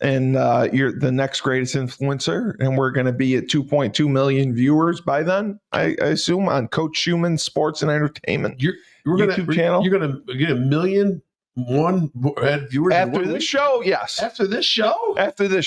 And you're the next greatest influencer, and we're going to be at 2.2 million viewers by then, I assume, on Coach Schuman Sports and Entertainment YouTube channel. You're going to get 1 million viewers after this show. Yes, after this show. Yes, this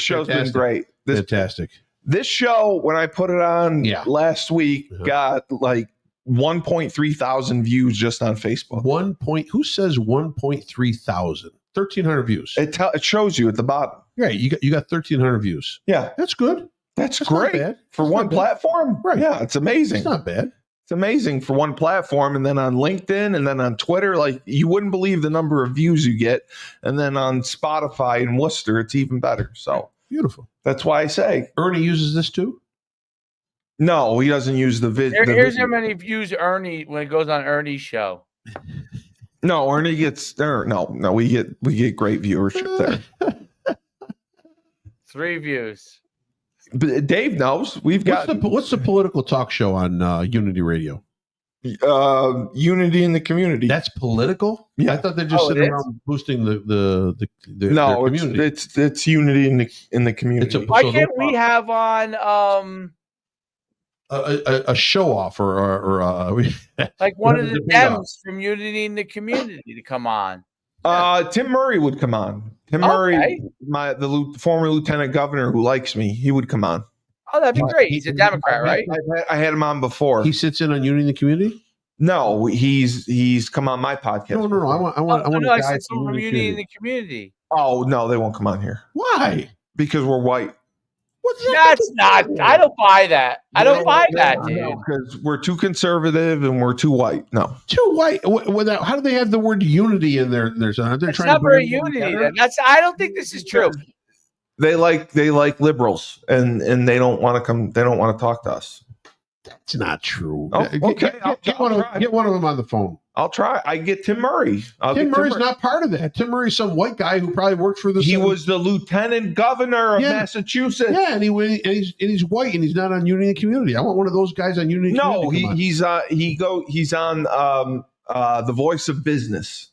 show's been great. Fantastic. This show, when I put it on last week, got like 1.3 thousand views just on Facebook. Who says 1.3 thousand? 1,300 views. It shows you at the bottom. Right, you got 1,300 views. Yeah, that's good. That's great for one platform. Right? Yeah, it's amazing. It's not bad. It's amazing for one platform, and then on LinkedIn, and then on Twitter, like you wouldn't believe the number of views you get. And then on Spotify and Worcester, it's even better. So beautiful. That's why I say Ernie uses this too. No, he doesn't use the video. Here's how many views Ernie when it goes on Ernie's show. No, Ernie gets there. No, we get great viewership there. 3 views. But Dave knows we've got. What's the political talk show on Unity Radio? Unity in the community. That's political. Yeah, I thought they're just sitting around boosting the no, their community. It's unity in the community. Why can't we have on a show off or like one of the Dems from Unity in the community to come on? Tim Murray would come on. Tim Murray, the former lieutenant governor who likes me, he would come on. Oh, that'd be great. He's a Democrat, right? I had him on before. He sits in on Unity in the community. No, he's come on my podcast. No. I want. I said someone from Unity in the community. Oh no, they won't come on here. Why? Because we're white. That's not. I don't buy that. I don't buy that, dude. Because we're too conservative and we're too white. No, too white. How do they have the word unity in there? They're trying to bring unity. I don't think this is true. They like liberals, and they don't want to come. They don't want to talk to us. That's not true. Oh, okay, get one of them on the phone. I'll try. I get Tim Murray. Tim Murray's not part of that. Tim Murray's some white guy who probably worked for the. He was the lieutenant governor of Massachusetts. Yeah, and he's white and he's not on Unity Community. I want one of those guys on Unity. No, he's on the Voice of Business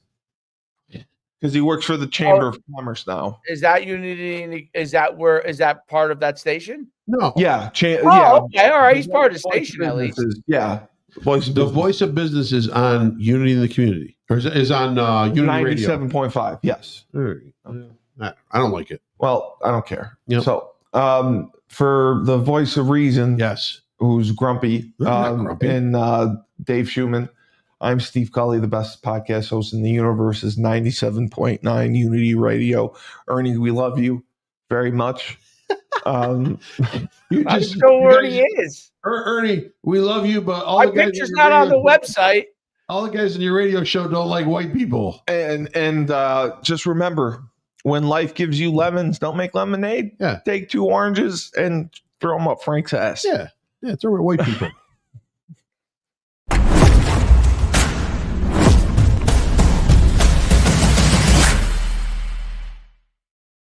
because he works for the Chamber of Commerce now. Is that Unity? Is that part of that station? No. Yeah. Okay. All right. He's part of the station at least. Yeah. Voice of Business is on Unity in the Community, or is on Unity Radio. 97.5. Yes. I don't like it. Well, I don't care. Yep. So, for the voice of reason, yes, who's grumpy, and Dave Schuman, I'm Steve Cully, the best podcast host in the universe. Is 97.9 Unity Radio. Ernie, we love you very much. You just know where he is. Ernie, we love you, but all my the guys picture's not on the website. All the guys in your radio show don't like white people. And just remember, when life gives you lemons, don't make lemonade. Yeah. Take 2 oranges and throw them up Frank's ass. Yeah, throw it at white people.